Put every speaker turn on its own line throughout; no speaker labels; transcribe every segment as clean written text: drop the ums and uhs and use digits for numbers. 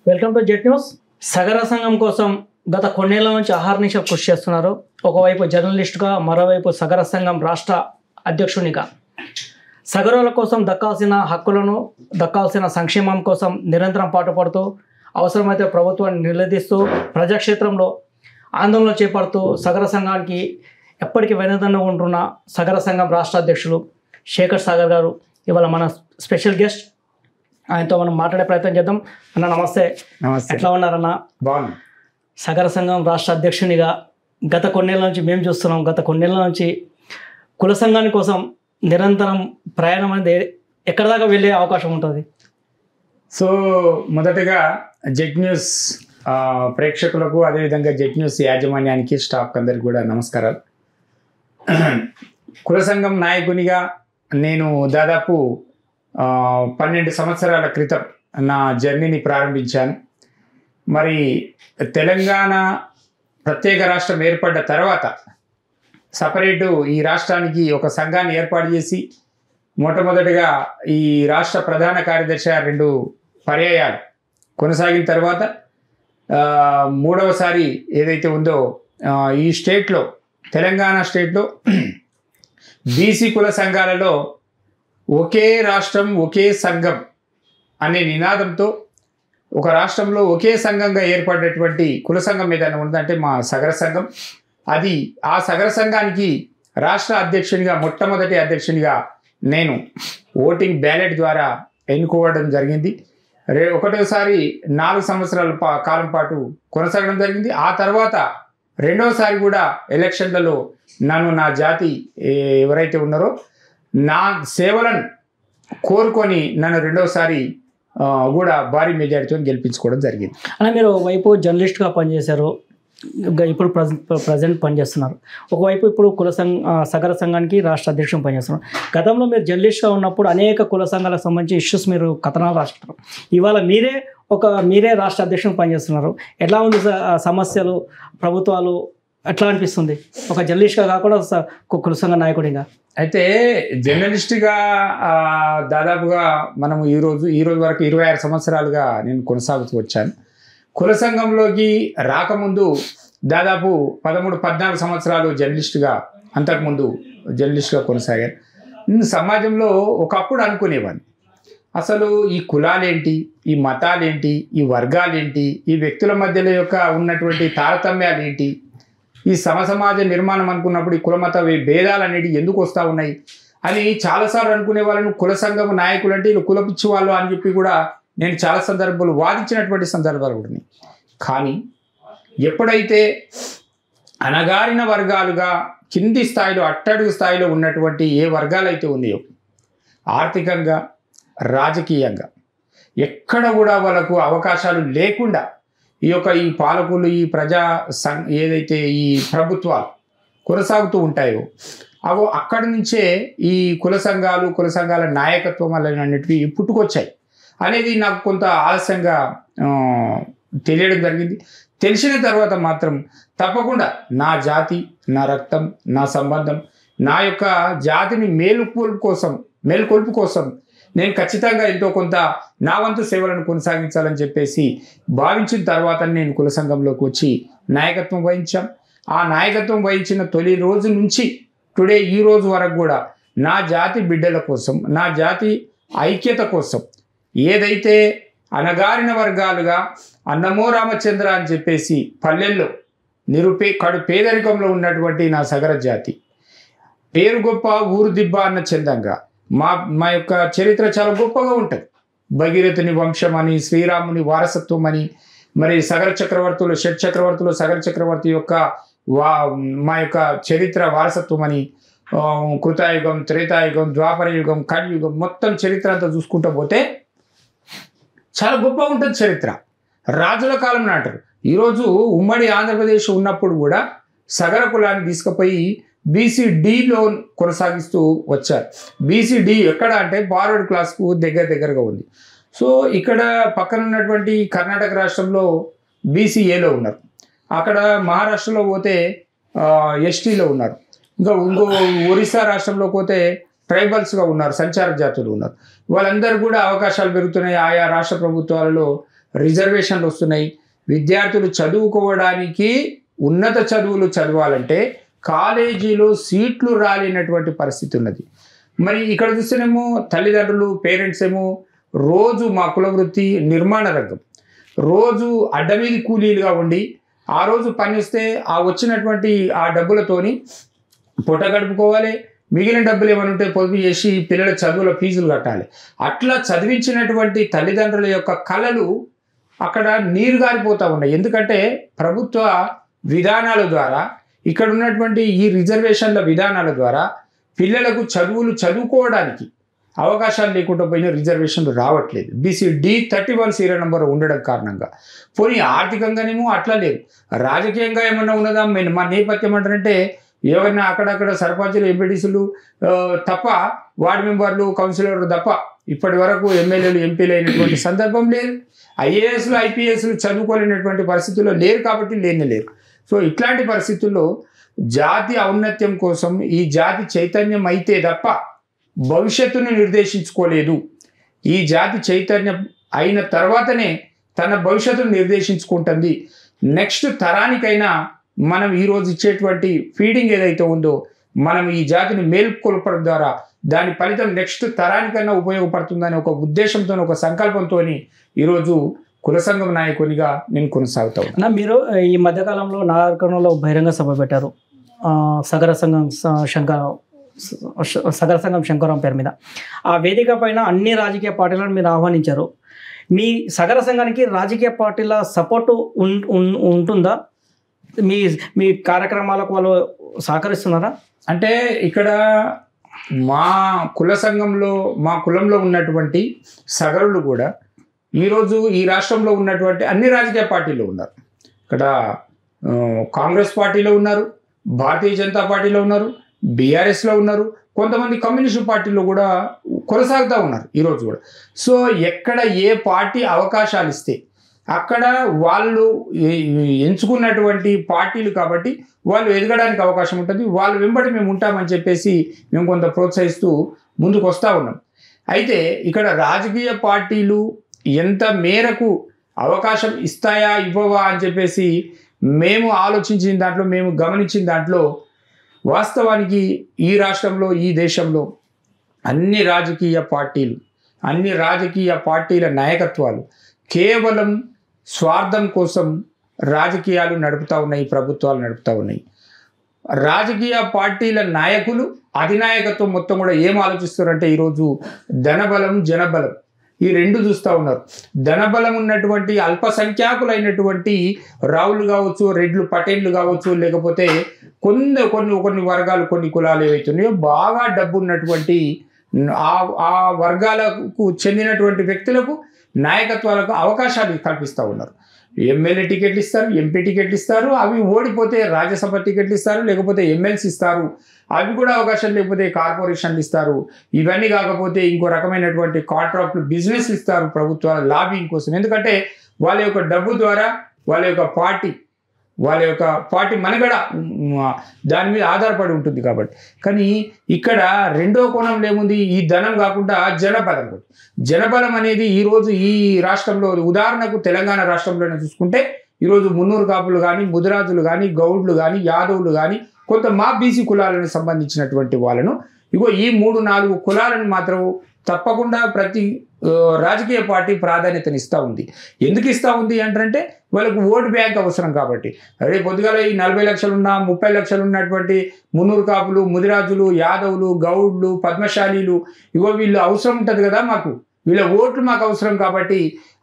Welcome to jet news. Sagara సంఘం కోసం గత కొన్నేళ్ల నుంచి అహర్నిశ కృషి చేస్తున్నారు. ఒకవైపు జర్నలిస్టుగా, మరోవైపు సగర సంఘం రాష్ట్ర అధ్యక్షునిగా సగరుల కోసం దక్కాల్సిన హక్కులను, దక్కాల్సిన సంక్షేమం కోసం నిరంతరం పాటుపడుతూ, అవసరమైతే ప్రభుత్వాన్ని నిలదీస్తూ, ప్రజాక్షేత్రంలో ఆందోళన చేపడుతూ సగర సంఘానికి ఎప్పటికీ వెనుదన్నుగా ఉంటున్న సగర సంఘం రాష్ట్ర అధ్యక్షులు శేఖర్ సాగర్ గారు ఇవాళ మన స్పెషల్ గెస్ట్. ఆయనతో మనం మాట్లాడే ప్రయత్నం చేద్దాం. అన్న నమస్తే.
నమస్తే.
ఎట్లా ఉన్నారన్న?
బాగుంది.
సగర సంఘం రాష్ట్ర అధ్యక్షునిగా గత కొన్నేళ్ల నుంచి మేము చూస్తున్నాం. గత కొన్నేళ్ల నుంచి కుల సంఘాని కోసం నిరంతరం ప్రయాణం అనేది ఎక్కడ దాకా వెళ్ళే అవకాశం ఉంటుంది?
సో మొదటగా జెట్ న్యూస్ ప్రేక్షకులకు, అదేవిధంగా జెట్ న్యూస్ యాజమాన్యానికి, స్టాఫ్ అందరికి కూడా నమస్కారాలు. కుల సంఘం నాయకునిగా నేను దాదాపు 12 సంవత్సరాల క్రితం నా జర్నీని ప్రారంభించాను. మరి తెలంగాణ ప్రత్యేక రాష్ట్రం ఏర్పడ్డ తర్వాత సపరేటు ఈ రాష్ట్రానికి ఒక సంఘాన్ని ఏర్పాటు చేసి, మొట్టమొదటిగా ఈ రాష్ట్ర ప్రధాన కార్యదర్శి 2 పర్యాయాలు కొనసాగిన తర్వాత మూడవసారి ఏదైతే ఉందో ఈ స్టేట్లో, తెలంగాణ స్టేట్లో బీసీ కుల సంఘాలలో ఒకే రాష్ట్రం ఒకే సంఘం అనే నినాదంతో ఒక రాష్ట్రంలో ఒకే సంఘంగా ఏర్పడినటువంటి కుల సంఘం ఏదైనా ఉందంటే మా సగర సంఘం. అది ఆ సగర సంఘానికి రాష్ట్ర అధ్యక్షునిగా, మొట్టమొదటి అధ్యక్షునిగా నేను ఓటింగ్ బ్యాలెట్ ద్వారా ఎన్నుకోవడం జరిగింది. ఒకటోసారి 4 సంవత్సరాల కాలం పాటు కొనసాగడం జరిగింది. ఆ తర్వాత రెండవసారి కూడా ఎలక్షన్లలో నన్ను, నా జాతి ఎవరైతే ఉన్నారో నా సేవలను కోరుకొని నన్ను రెండవసారి కూడా భారీ మెజారిటీతో గెలిపించుకోవడం జరిగింది.
అలా మీరు వైపు జర్నలిస్ట్గా పనిచేశారు, ఇప్పుడు ప్రజెంట్ పనిచేస్తున్నారు. ఒకవైపు ఇప్పుడు సగర సంఘానికి రాష్ట్ర అధ్యక్షుడు పనిచేస్తున్నారు. గతంలో మీరు జర్నలిస్ట్గా ఉన్నప్పుడు అనేక కుల సంఘాలకు సంబంధించి ఇష్యూస్ మీరు కథనాలు రాస్తున్నారు. ఇవాళ మీరే రాష్ట్ర అధ్యక్షుడు పనిచేస్తున్నారు. ఎట్లా ఉంది సమస్యలు, ప్రభుత్వాలు ఎట్లా అనిపిస్తుంది ఒక జర్నలిస్ట్గా కాకుండా కుల సంఘ నాయకుడిగా?
అయితే జర్నలిస్ట్గా దాదాపుగా మనం ఈ రోజు వరకు 26 సంవత్సరాలుగా నేను కొనసాగుతూ వచ్చాను. కుల సంఘంలోకి రాకముందు దాదాపు 13-14 సంవత్సరాలు జర్నలిస్ట్గా, అంతకుముందు జర్నలిస్ట్గా కొనసాగాను. నేను సమాజంలో ఒకప్పుడు అనుకునేవాడిని, అసలు ఈ కులాలేంటి, ఈ మతాలేంటి, ఈ వర్గాలేంటి, ఈ వ్యక్తుల మధ్యలో ఉన్నటువంటి తారతమ్యాలేంటి, ఈ సమసమాజ నిర్మాణం అనుకున్నప్పుడు ఈ కులమత భేదాలు అనేవి ఎందుకు వస్తూ ఉన్నాయి అని చాలాసార్లు అనుకునే వాళ్ళను. కుల సంఘం నాయకులు అంటే వీళ్ళు కులపిచ్చి వాళ్ళు అని చెప్పి కూడా నేను చాలా సందర్భాలు వాదించినటువంటి సందర్భాలు కూడా ఉన్నాయి. కానీ ఎప్పుడైతే అణగారిన వర్గాలుగా, కింది స్థాయిలో, అట్టడుగు స్థాయిలో ఉన్నటువంటి ఏ వర్గాలు అయితే ఉన్నాయో, ఆర్థికంగా, రాజకీయంగా ఎక్కడ కూడా వాళ్ళకు అవకాశాలు లేకుండా ఈ పాలకులు, ఈ ఏదైతే ఈ ప్రభుత్వాలు కొనసాగుతూ ఉంటాయో అక్కడి నుంచే ఈ కుల సంఘాల నాయకత్వం అనేటివి పుట్టుకొచ్చాయి అనేది నాకు కొంత ఆలస్యంగా తెలియడం జరిగింది. తెలిసిన తర్వాత మాత్రం తప్పకుండా నా జాతి, నా రక్తం, నా సంబంధం, నా యొక్క జాతిని మేలుకొల్పు కోసం నేను ఖచ్చితంగా ఎంతో కొంత నా వంతు సేవలను కొనసాగించాలని చెప్పేసి భావించిన తర్వాత నేను కుల సంఘంలోకి వచ్చి నాయకత్వం వహించాం. ఆ నాయకత్వం వహించిన తొలి రోజు నుంచి ఈ రోజు వరకు కూడా నా జాతి బిడ్డల కోసం, నా జాతి ఐక్యత కోసం, ఏదైతే అణగారిన వర్గాలుగా అన్నమో రామచంద్ర అని చెప్పేసి పల్లెల్లో కడు పేదరికంలో ఉన్నటువంటి నా సగర జాతి పేరు గొప్ప, ఊరు దిబ్బ అన్న చందంగా మా యొక్క చరిత్ర చాలా గొప్పగా ఉంటుంది. భగీరథుని వంశం అని, శ్రీరాముని వారసత్వం అని, మరి సగర చక్రవర్తులు, షట్ చక్రవర్తులు, సగర చక్రవర్తి యొక్క మా యొక్క చరిత్ర వారసత్వం అని, కృతాయుగం, త్రేతాయుగం, ద్వాపర యుగం, కలియుగం, మొత్తం చరిత్ర అంతా చూసుకుంటూ పోతే చాలా గొప్పగా ఉంటుంది చరిత్ర. రాజుల కాలం నాటారు. ఈరోజు ఉమ్మడి ఆంధ్రప్రదేశ్ ఉన్నప్పుడు కూడా సగర కులాన్ని తీసుకుపోయి బీసీడీలో కొనసాగిస్తూ వచ్చారు. బీసీడీ ఎక్కడ అంటే ఫార్వర్డ్ క్లాస్కు దగ్గరగా ఉంది. సో ఇక్కడ పక్కన ఉన్నటువంటి కర్ణాటక రాష్ట్రంలో బీసీఏలో ఉన్నారు. అక్కడ మహారాష్ట్రలో పోతే ఎస్టీలో ఉన్నారు. ఇంకో ఒరిస్సా రాష్ట్రంలో పోతే ట్రైబల్స్గా ఉన్నారు, సంచార జాతులు ఉన్నారు. వాళ్ళందరూ కూడా అవకాశాలు పెరుగుతున్నాయి. ఆయా రాష్ట్ర ప్రభుత్వాలలో రిజర్వేషన్లు వస్తున్నాయి. విద్యార్థులు చదువుకోవడానికి ఉన్నత చదువులు చదవాలంటే కాలేజీలో సీట్లు రాలేనటువంటి పరిస్థితి ఉన్నది. మరి ఇక్కడ చూస్తేనేమో తల్లిదండ్రులు పేరెంట్స్ ఏమో రోజు మా కుల వృత్తి నిర్మాణ రంగం, రోజు అడ్డమీది కూలీలుగా ఉండి ఆ రోజు పని వస్తే ఆ వచ్చినటువంటి ఆ డబ్బులతోని పొట్ట గడుపుకోవాలి. మిగిలిన డబ్బులు ఏమైనా ఉంటే పొదుపు చేసి పిల్లల చదువుల ఫీజులు కట్టాలి. అట్లా చదివించినటువంటి తల్లిదండ్రుల యొక్క కళలు అక్కడ నీరు గారిపోతూ ఉన్నాయి. ఎందుకంటే ప్రభుత్వ విధానాల ద్వారా, ఇక్కడ ఉన్నటువంటి ఈ రిజర్వేషన్ల విధానాల ద్వారా పిల్లలకు చదువుకోవడానికి అవకాశాలు లేకుండా పోయిన రిజర్వేషన్లు రావట్లేదు. బీసీ D31 సీరియల్ నెంబర్ ఉండడం కారణంగా. పోనీ ఆర్థికంగానేమో అట్లా లేదు, రాజకీయంగా ఏమన్నా ఉన్నదా? మా నేపథ్యం అంటారంటే ఎవరైనా అక్కడక్కడ సర్పంచులు ఎంపీటీసీలు తప్ప, వార్డు మెంబర్లు కౌన్సిలర్లు తప్ప ఇప్పటి వరకు ఎమ్మెల్యేలు ఎంపీలు అయినటువంటి సందర్భం లేదు. ఐఏఎస్లు ఐపీఎస్లు చదువుకోలేనటువంటి పరిస్థితుల్లో లేరు కాబట్టి లేరు. సో ఇట్లాంటి పరిస్థితుల్లో జాతి ఔన్నత్యం కోసం ఈ జాతి చైతన్యం అయితే తప్ప భవిష్యత్తును నిర్దేశించుకోలేదు. ఈ జాతి చైతన్యం అయిన తర్వాతనే తన భవిష్యత్తును నిర్దేశించుకుంటుంది. నెక్స్ట్ తరానికైనా మనం ఈరోజు ఇచ్చేటువంటి ఫీడింగ్ ఏదైతే ఉందో మనం ఈ జాతిని మేల్కొల్పడం ద్వారా దాని ఫలితం నెక్స్ట్ తరానికైనా ఉపయోగపడుతుందనే ఒక ఉద్దేశంతో, ఒక సంకల్పంతో ఈరోజు కుల సంఘం నాయకునిగా నేను కొనసాగుతా ఉన్నా.
మీరు ఈ మధ్యకాలంలో నాగర్కర్నూలులో బహిరంగ సభ పెట్టారు, సగర సంఘం శంకరం పేరు మీద. ఆ వేదిక పైన అన్ని రాజకీయ పార్టీలను మీరు ఆహ్వానించారు. మీ సగర సంఘానికి రాజకీయ పార్టీల సపోర్టు ఉంటుందా? మీ కార్యక్రమాలకు వాళ్ళు సహకరిస్తున్నారా?
అంటే ఇక్కడ మా కుల సంఘంలో, మా కులంలో ఉన్నటువంటి సగరులు కూడా ఈరోజు ఈ రాష్ట్రంలో ఉన్నటువంటి అన్ని రాజకీయ పార్టీలు ఉన్నారు. ఇక్కడ కాంగ్రెస్ పార్టీలో ఉన్నారు, భారతీయ జనతా పార్టీలో ఉన్నారు, బీఆర్ఎస్లో ఉన్నారు, కొంతమంది కమ్యూనిస్టు పార్టీలో కూడా కొనసాగుతూ ఉన్నారు ఈరోజు కూడా. సో ఎక్కడ ఏ పార్టీ అవకాశాలు ఇస్తే అక్కడ వాళ్ళు ఎంచుకున్నటువంటి పార్టీలు కాబట్టి వాళ్ళు ఎదగడానికి అవకాశం ఉంటుంది. వాళ్ళు వెంబడి మేము ఉంటామని చెప్పేసి మేము కొంత ప్రోత్సహిస్తూ ముందుకు వస్తూ ఉన్నాం. అయితే ఇక్కడ రాజకీయ పార్టీలు ఎంత మేరకు అవకాశం ఇస్తాయా ఇవ్వవా అని చెప్పేసి మేము ఆలోచించిన దాంట్లో, మేము గమనించిన దాంట్లో వాస్తవానికి ఈ రాష్ట్రంలో, ఈ దేశంలో అన్ని రాజకీయ పార్టీల నాయకత్వాలు కేవలం స్వార్థం కోసం రాజకీయాలు నడుపుతూ ఉన్నాయి, ప్రభుత్వాలు నడుపుతూ ఉన్నాయి. రాజకీయ పార్టీల నాయకులు, అధినాయకత్వం మొత్తం కూడా ఏం ఆలోచిస్తారంటే ఈరోజు ధనబలం, జనబలం ఈ రెండు చూస్తూ ఉన్నారు. ధనబలం ఉన్నటువంటి అల్పసంఖ్యాకులైనటువంటి రావులు కావచ్చు, రెడ్లు, పటేళ్లు కావచ్చు, లేకపోతే కొన్ని వర్గాలు, కొన్ని కులాలు ఏవైతున్నాయో బాగా డబ్బు ఉన్నటువంటి ఆ వర్గాలకు చెందినటువంటి వ్యక్తులకు, నాయకత్వాలకు అవకాశాలు కల్పిస్తూ ఉన్నారు. ఎమ్మెల్యే టికెట్లు ఇస్తారు, ఎంపీ టికెట్లు ఇస్తారు, అవి ఓడిపోతే రాజ్యసభ టికెట్లు ఇస్తారు, లేకపోతే ఎమ్మెల్సీ ఇస్తారు, అవి కూడా అవకాశాలు లేకపోతే కార్పొరేషన్లు ఇస్తారు. ఇవన్నీ కాకపోతే ఇంకో రకమైనటువంటి కాంట్రాక్ట్లు, బిజినెస్ ఇస్తారు ప్రభుత్వాల లాబింగ్ కోసం. ఎందుకంటే వాళ్ళ యొక్క డబ్బు ద్వారా వాళ్ళ యొక్క పార్టీ మనుగడ దాని మీద ఆధారపడి ఉంటుంది కాబట్టి. కానీ ఇక్కడ రెండో కోణంలో ఏముంది? ఈ ధనం కాకుండా జనబలం. జనబలం అనేది ఈరోజు ఈ రాష్ట్రంలో, ఉదాహరణకు తెలంగాణ రాష్ట్రంలోనే చూసుకుంటే ఈరోజు మున్నూరు కాపులు కానీ, ముదిరాజులు కానీ, గౌడ్లు కానీ, యాదవులు కానీ, కొంత మా బీసీ కులాలకు సంబంధించినటువంటి వాళ్ళను ఈ 3-4 కులాలను మాత్రం తప్పకుండా ప్రతి రాజకీయ పార్టీ ప్రాధాన్యతను ఇస్తూ ఉంది. ఎందుకు ఇస్తూ ఉంది అంటే వాళ్ళకు ఓటు బ్యాంక్ అవసరం కాబట్టి. అదే పొద్దుగాల ఈ 40 లక్షలున్న, 30 లక్షలు ఉన్నటువంటి మున్నూరు కాపులు, ముదిరాజులు, యాదవులు, గౌడ్లు, పద్మశాలీలు వీళ్ళు అవసరం ఉంటుంది కదా, మాకు వీళ్ళ ఓట్లు మాకు అవసరం కాబట్టి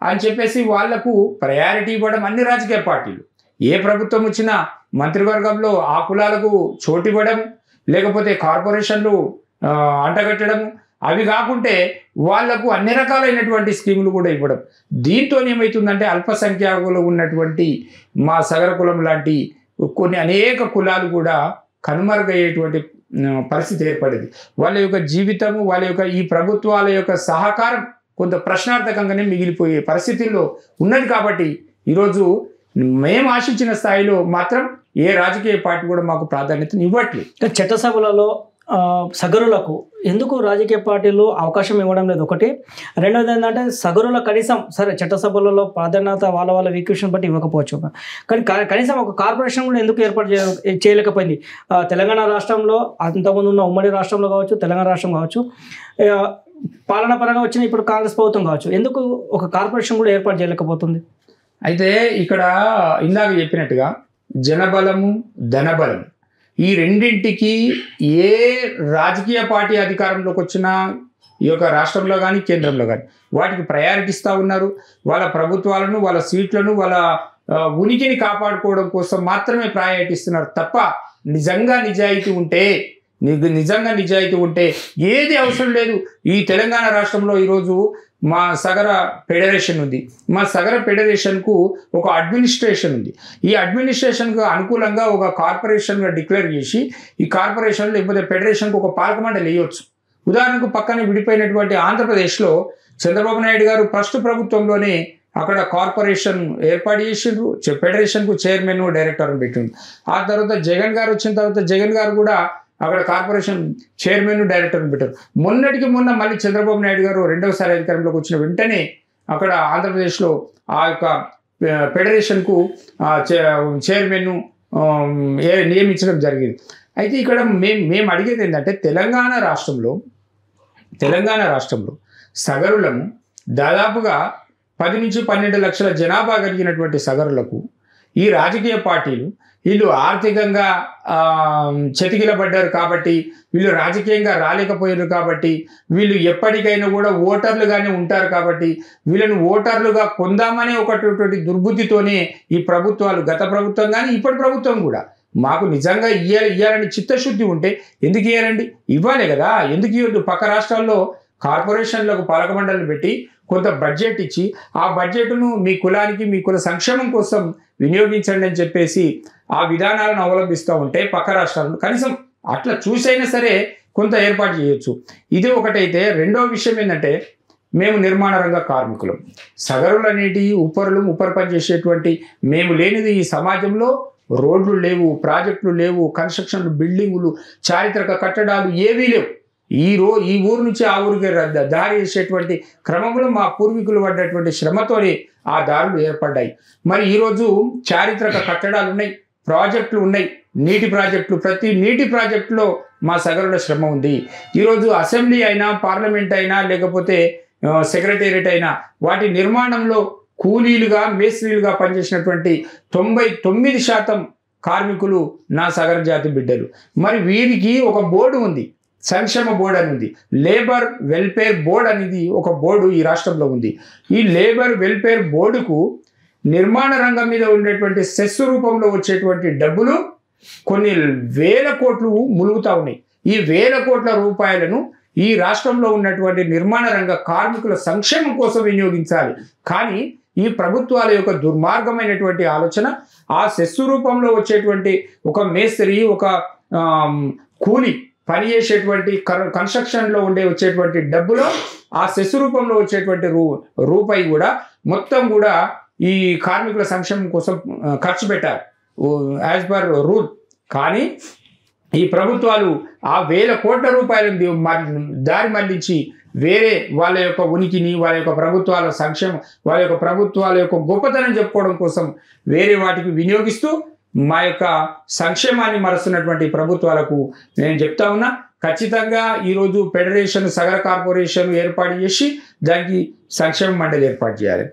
అని చెప్పేసి వాళ్లకు ప్రయారిటీ ఇవ్వడం అన్ని రాజకీయ పార్టీలు. ఏ ప్రభుత్వం వచ్చినా మంత్రివర్గంలో ఆ కులాలకు చోటు ఇవ్వడం, లేకపోతే కార్పొరేషన్లు అంటగట్టడం, అవి కాకుంటే వాళ్లకు అన్ని రకాలైనటువంటి స్కీములు కూడా ఇవ్వడం. దీంతో ఏమవుతుందంటే అల్పసంఖ్యాకులు ఉన్నటువంటి మా సగర కులం లాంటి అనేక కులాలు కూడా కనుమరుగయ్యేటువంటి పరిస్థితి ఏర్పడింది. వాళ్ళ యొక్క జీవితము, వాళ్ళ యొక్క ఈ ప్రభుత్వాల యొక్క సహకారం కొంత ప్రశ్నార్థకంగానే మిగిలిపోయే పరిస్థితుల్లో ఉన్నది. కాబట్టి ఈరోజు మేము ఆశించిన స్థాయిలో మాత్రం ఏ రాజకీయ పార్టీ కూడా మాకు ప్రాధాన్యతను ఇవ్వట్లేదు.
చట్టసభలలో సగరులకు ఎందుకు రాజకీయ పార్టీలు అవకాశం ఇవ్వడం లేదు ఒకటి. రెండోది ఏంటంటే సగరుల కనీసం సరే చట్టసభలలో ప్రాధాన్యత వాళ్ళ వీక్యూషన్ బట్టి ఇవ్వకపోవచ్చు, కానీ కనీసం ఒక కార్పొరేషన్ కూడా ఎందుకు ఏర్పాటు చేయలేకపోయింది. తెలంగాణ రాష్ట్రంలో అంతకుముందు ఉన్న ఉమ్మడి రాష్ట్రంలో కావచ్చు, తెలంగాణ రాష్ట్రం కావచ్చు, పాలన పరంగా వచ్చిన ఇప్పుడు కాంగ్రెస్ ప్రభుత్వం కావచ్చు, ఎందుకు ఒక కార్పొరేషన్ కూడా ఏర్పాటు చేయలేకపోతుంది?
అయితే ఇక్కడ ఇందాక చెప్పినట్టుగా జనబలము ధనబలము ఈ రెండింటికి ఏ రాజకీయ పార్టీ అధికారంలోకి వచ్చినా ఈ యొక్క రాష్ట్రంలో కానీ కేంద్రంలో కానీ వాటికి ప్రయారిటీ ఇస్తూ ఉన్నారు. వాళ్ళ ప్రభుత్వాలను, వాళ్ళ సీట్లను, వాళ్ళ ఉనికిని కాపాడుకోవడం కోసం మాత్రమే ప్రయారిటీ ఇస్తున్నారు తప్ప నిజంగా నిజాయితీ ఉంటే ఏది అవసరం లేదు. ఈ తెలంగాణ రాష్ట్రంలో ఈరోజు మా సగర ఫెడరేషన్ ఉంది. మా సగర ఫెడరేషన్కు ఒక అడ్మినిస్ట్రేషన్ ఉంది. ఈ అడ్మినిస్ట్రేషన్కు అనుకూలంగా ఒక కార్పొరేషన్గా డిక్లేర్ చేసి ఈ కార్పొరేషన్ లేకపోతే ఫెడరేషన్కు ఒక పాలక మండలి వేయవచ్చు. ఉదాహరణకు పక్కన విడిపోయినటువంటి ఆంధ్రప్రదేశ్లో చంద్రబాబు నాయుడు గారు ఫస్ట్ ప్రభుత్వంలోనే అక్కడ కార్పొరేషన్ ఏర్పాటు చేసిండ్రు, ఫెడరేషన్కు చైర్మన్ డైరెక్టర్ని పెట్టిండ్రు. ఆ తర్వాత జగన్ గారు వచ్చిన తర్వాత జగన్ గారు కూడా అక్కడ కార్పొరేషన్ చైర్మన్ డైరెక్టర్ని పెట్టారు. మొన్నటికి మొన్న మళ్ళీ చంద్రబాబు నాయుడు గారు రెండవసారి అధికారంలోకి వచ్చిన వెంటనే అక్కడ ఆంధ్రప్రదేశ్లో ఆ యొక్క ఫెడరేషన్కు చైర్మన్ను నియమించడం జరిగింది. అయితే ఇక్కడ మేము అడిగేది ఏంటంటే తెలంగాణ రాష్ట్రంలో సగరులను దాదాపుగా 10 నుంచి 12 లక్షల జనాభా కలిగినటువంటి సగరులకు ఈ రాజకీయ పార్టీలు వీళ్ళు ఆర్థికంగా చతికిలబడ్డారు కాబట్టి, వీళ్ళు రాజకీయంగా రాలేకపోయారు కాబట్టి, వీళ్ళు ఎప్పటికైనా కూడా ఓటర్లుగానే ఉంటారు కాబట్టి వీళ్ళను ఓటర్లుగా కొందామనే ఒకటి దుర్బుద్ధితోనే ఈ ప్రభుత్వాలు, గత ప్రభుత్వం కానీ ఇప్పటి ప్రభుత్వం కూడా మాకు నిజంగా ఇవ్వాలని చిత్తశుద్ధి ఉంటే ఎందుకు ఇవ్వాలండి? ఇవ్వాలి కదా, ఎందుకు ఇవ్వద్దు? పక్క రాష్ట్రాల్లో కార్పొరేషన్లకు పాలక మండలిని పెట్టి కొంత బడ్జెట్ ఇచ్చి ఆ బడ్జెట్ను మీ కులానికి, మీ కుల సంక్షేమం కోసం వినియోగించండి అని చెప్పేసి ఆ విధానాలను అవలంబిస్తూ ఉంటే పక్క రాష్ట్రాలను కనీసం అట్లా చూసైనా సరే కొంత ఏర్పాటు చేయొచ్చు. ఇది ఒకటైతే, రెండో విషయం ఏంటంటే మేము నిర్మాణ రంగ కార్మికులం, సగరులు అనేటి ఉపరి పని చేసేటువంటి మేము లేనిది ఈ సమాజంలో రోడ్లు లేవు, ప్రాజెక్టులు లేవు, కన్స్ట్రక్షన్లు, బిల్డింగులు, చారిత్రక కట్టడాలు ఏవీ లేవు. ఈ ఊరు నుంచి ఆ ఊరికి దారి వేసేటువంటి క్రమంలో మా పూర్వీకులు పడ్డటువంటి శ్రమతోనే ఆ దారులు ఏర్పడ్డాయి. మరి ఈరోజు చారిత్రక కట్టడాలు ఉన్నాయి, ప్రాజెక్టులు ఉన్నాయి, నీటి ప్రాజెక్టులు, ప్రతి నీటి ప్రాజెక్టులో మా సగరుల శ్రమ ఉంది. ఈరోజు అసెంబ్లీ అయినా, పార్లమెంట్ అయినా, లేకపోతే సెక్రటేరియట్ అయినా వాటి నిర్మాణంలో కూలీలుగా, మేస్త్రీలుగా పనిచేసినటువంటి 99% కార్మికులు నా సగర జాతి బిడ్డలు. మరి వీరికి ఒక బోర్డు ఉంది, సంక్షేమ బోర్డు అని ఉంది, లేబర్ వెల్ఫేర్ బోర్డు అనేది ఒక బోర్డు ఈ రాష్ట్రంలో ఉంది. ఈ లేబర్ వెల్ఫేర్ బోర్డుకు నిర్మాణ రంగం మీద ఉండేటువంటి సెస్ రూపంలో వచ్చేటువంటి డబ్బులు కొన్ని వేల కోట్లు ములుగుతూ ఉన్నాయి. ఈ వేల కోట్ల రూపాయలను ఈ రాష్ట్రంలో ఉన్నటువంటి నిర్మాణ రంగ కార్మికుల సంక్షేమం కోసం వినియోగించాలి. కానీ ఈ ప్రభుత్వాల యొక్క దుర్మార్గమైనటువంటి ఆలోచన ఆ సెస్సు రూపంలో వచ్చేటువంటి ఒక మేస్త్రి, ఒక కూలి పని చేసేటువంటి కన్స్ట్రక్షన్లో వచ్చేటువంటి డబ్బులో ఆ సెస్సు రూపంలో వచ్చేటువంటి రూపాయి కూడా మొత్తం కూడా ఈ కార్మికుల సంక్షేమం కోసం ఖర్చు పెట్టారు యాజ్ పర్ రూల్. కానీ ఈ ప్రభుత్వాలు ఆ వేల కోట్ల రూపాయలను దారి మళ్లించి వేరే వాళ్ళ యొక్క ఉనికిని, వాళ్ళ యొక్క ప్రభుత్వాల సంక్షేమం, వాళ్ళ యొక్క ప్రభుత్వాల యొక్క గొప్పతనం చెప్పుకోవడం కోసం వేరే వాటికి వినియోగిస్తూ మా యొక్క సంక్షేమాన్ని మరుస్తున్నటువంటి ప్రభుత్వాలకు నేను చెప్తా ఉన్నా, ఖచ్చితంగా ఈరోజు ఫెడరేషన్, సగర కార్పొరేషన్ ఏర్పాటు చేసి దానికి సంక్షేమ మండలి ఏర్పాటు చేయాలి,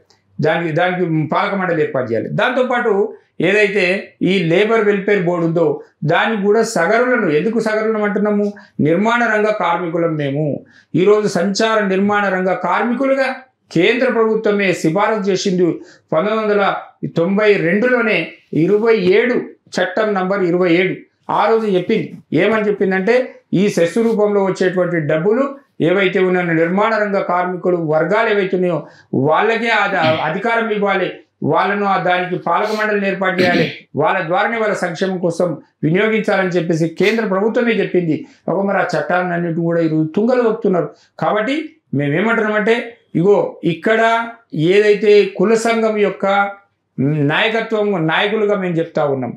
దానికి పాలక మండలి ఏర్పాటు చేయాలి. దాంతోపాటు ఏదైతే ఈ లేబర్ వెల్ఫేర్ బోర్డు ఉందో దానికి కూడా సగరులను, ఎందుకు సగరులను అంటున్నాము? నిర్మాణ రంగ కార్మికులం మేము. ఈరోజు సంచార నిర్మాణ రంగ కార్మికులుగా కేంద్ర ప్రభుత్వమే సిఫారసు చేసింది 1992లోనే 27 చట్టం నంబర్ 27 ఆ రోజు చెప్పింది. ఏమని చెప్పిందంటే ఈ సెస్ రూపంలో వచ్చేటువంటి డబ్బులు ఏవైతే ఉన్నాయో నిర్మాణ రంగ కార్మికులు వర్గాలు ఏవైతే ఉన్నాయో వాళ్ళకే అధికారం ఇవ్వాలి, వాళ్ళను దానికి పాలక మండలిని ఏర్పాటు చేయాలి, వాళ్ళ ద్వారానే వాళ్ళ సంక్షేమం కోసం వినియోగించాలని చెప్పేసి కేంద్ర ప్రభుత్వమే చెప్పింది. ఒక మరి ఆ చట్టాలను అన్నిటి కూడా ఈరోజు తుంగలు వస్తున్నారు. కాబట్టి మేమేమంటున్నామంటే ఇగో ఇక్కడ ఏదైతే కుల సంఘం యొక్క నాయకులుగా మేము చెప్తా ఉన్నాం.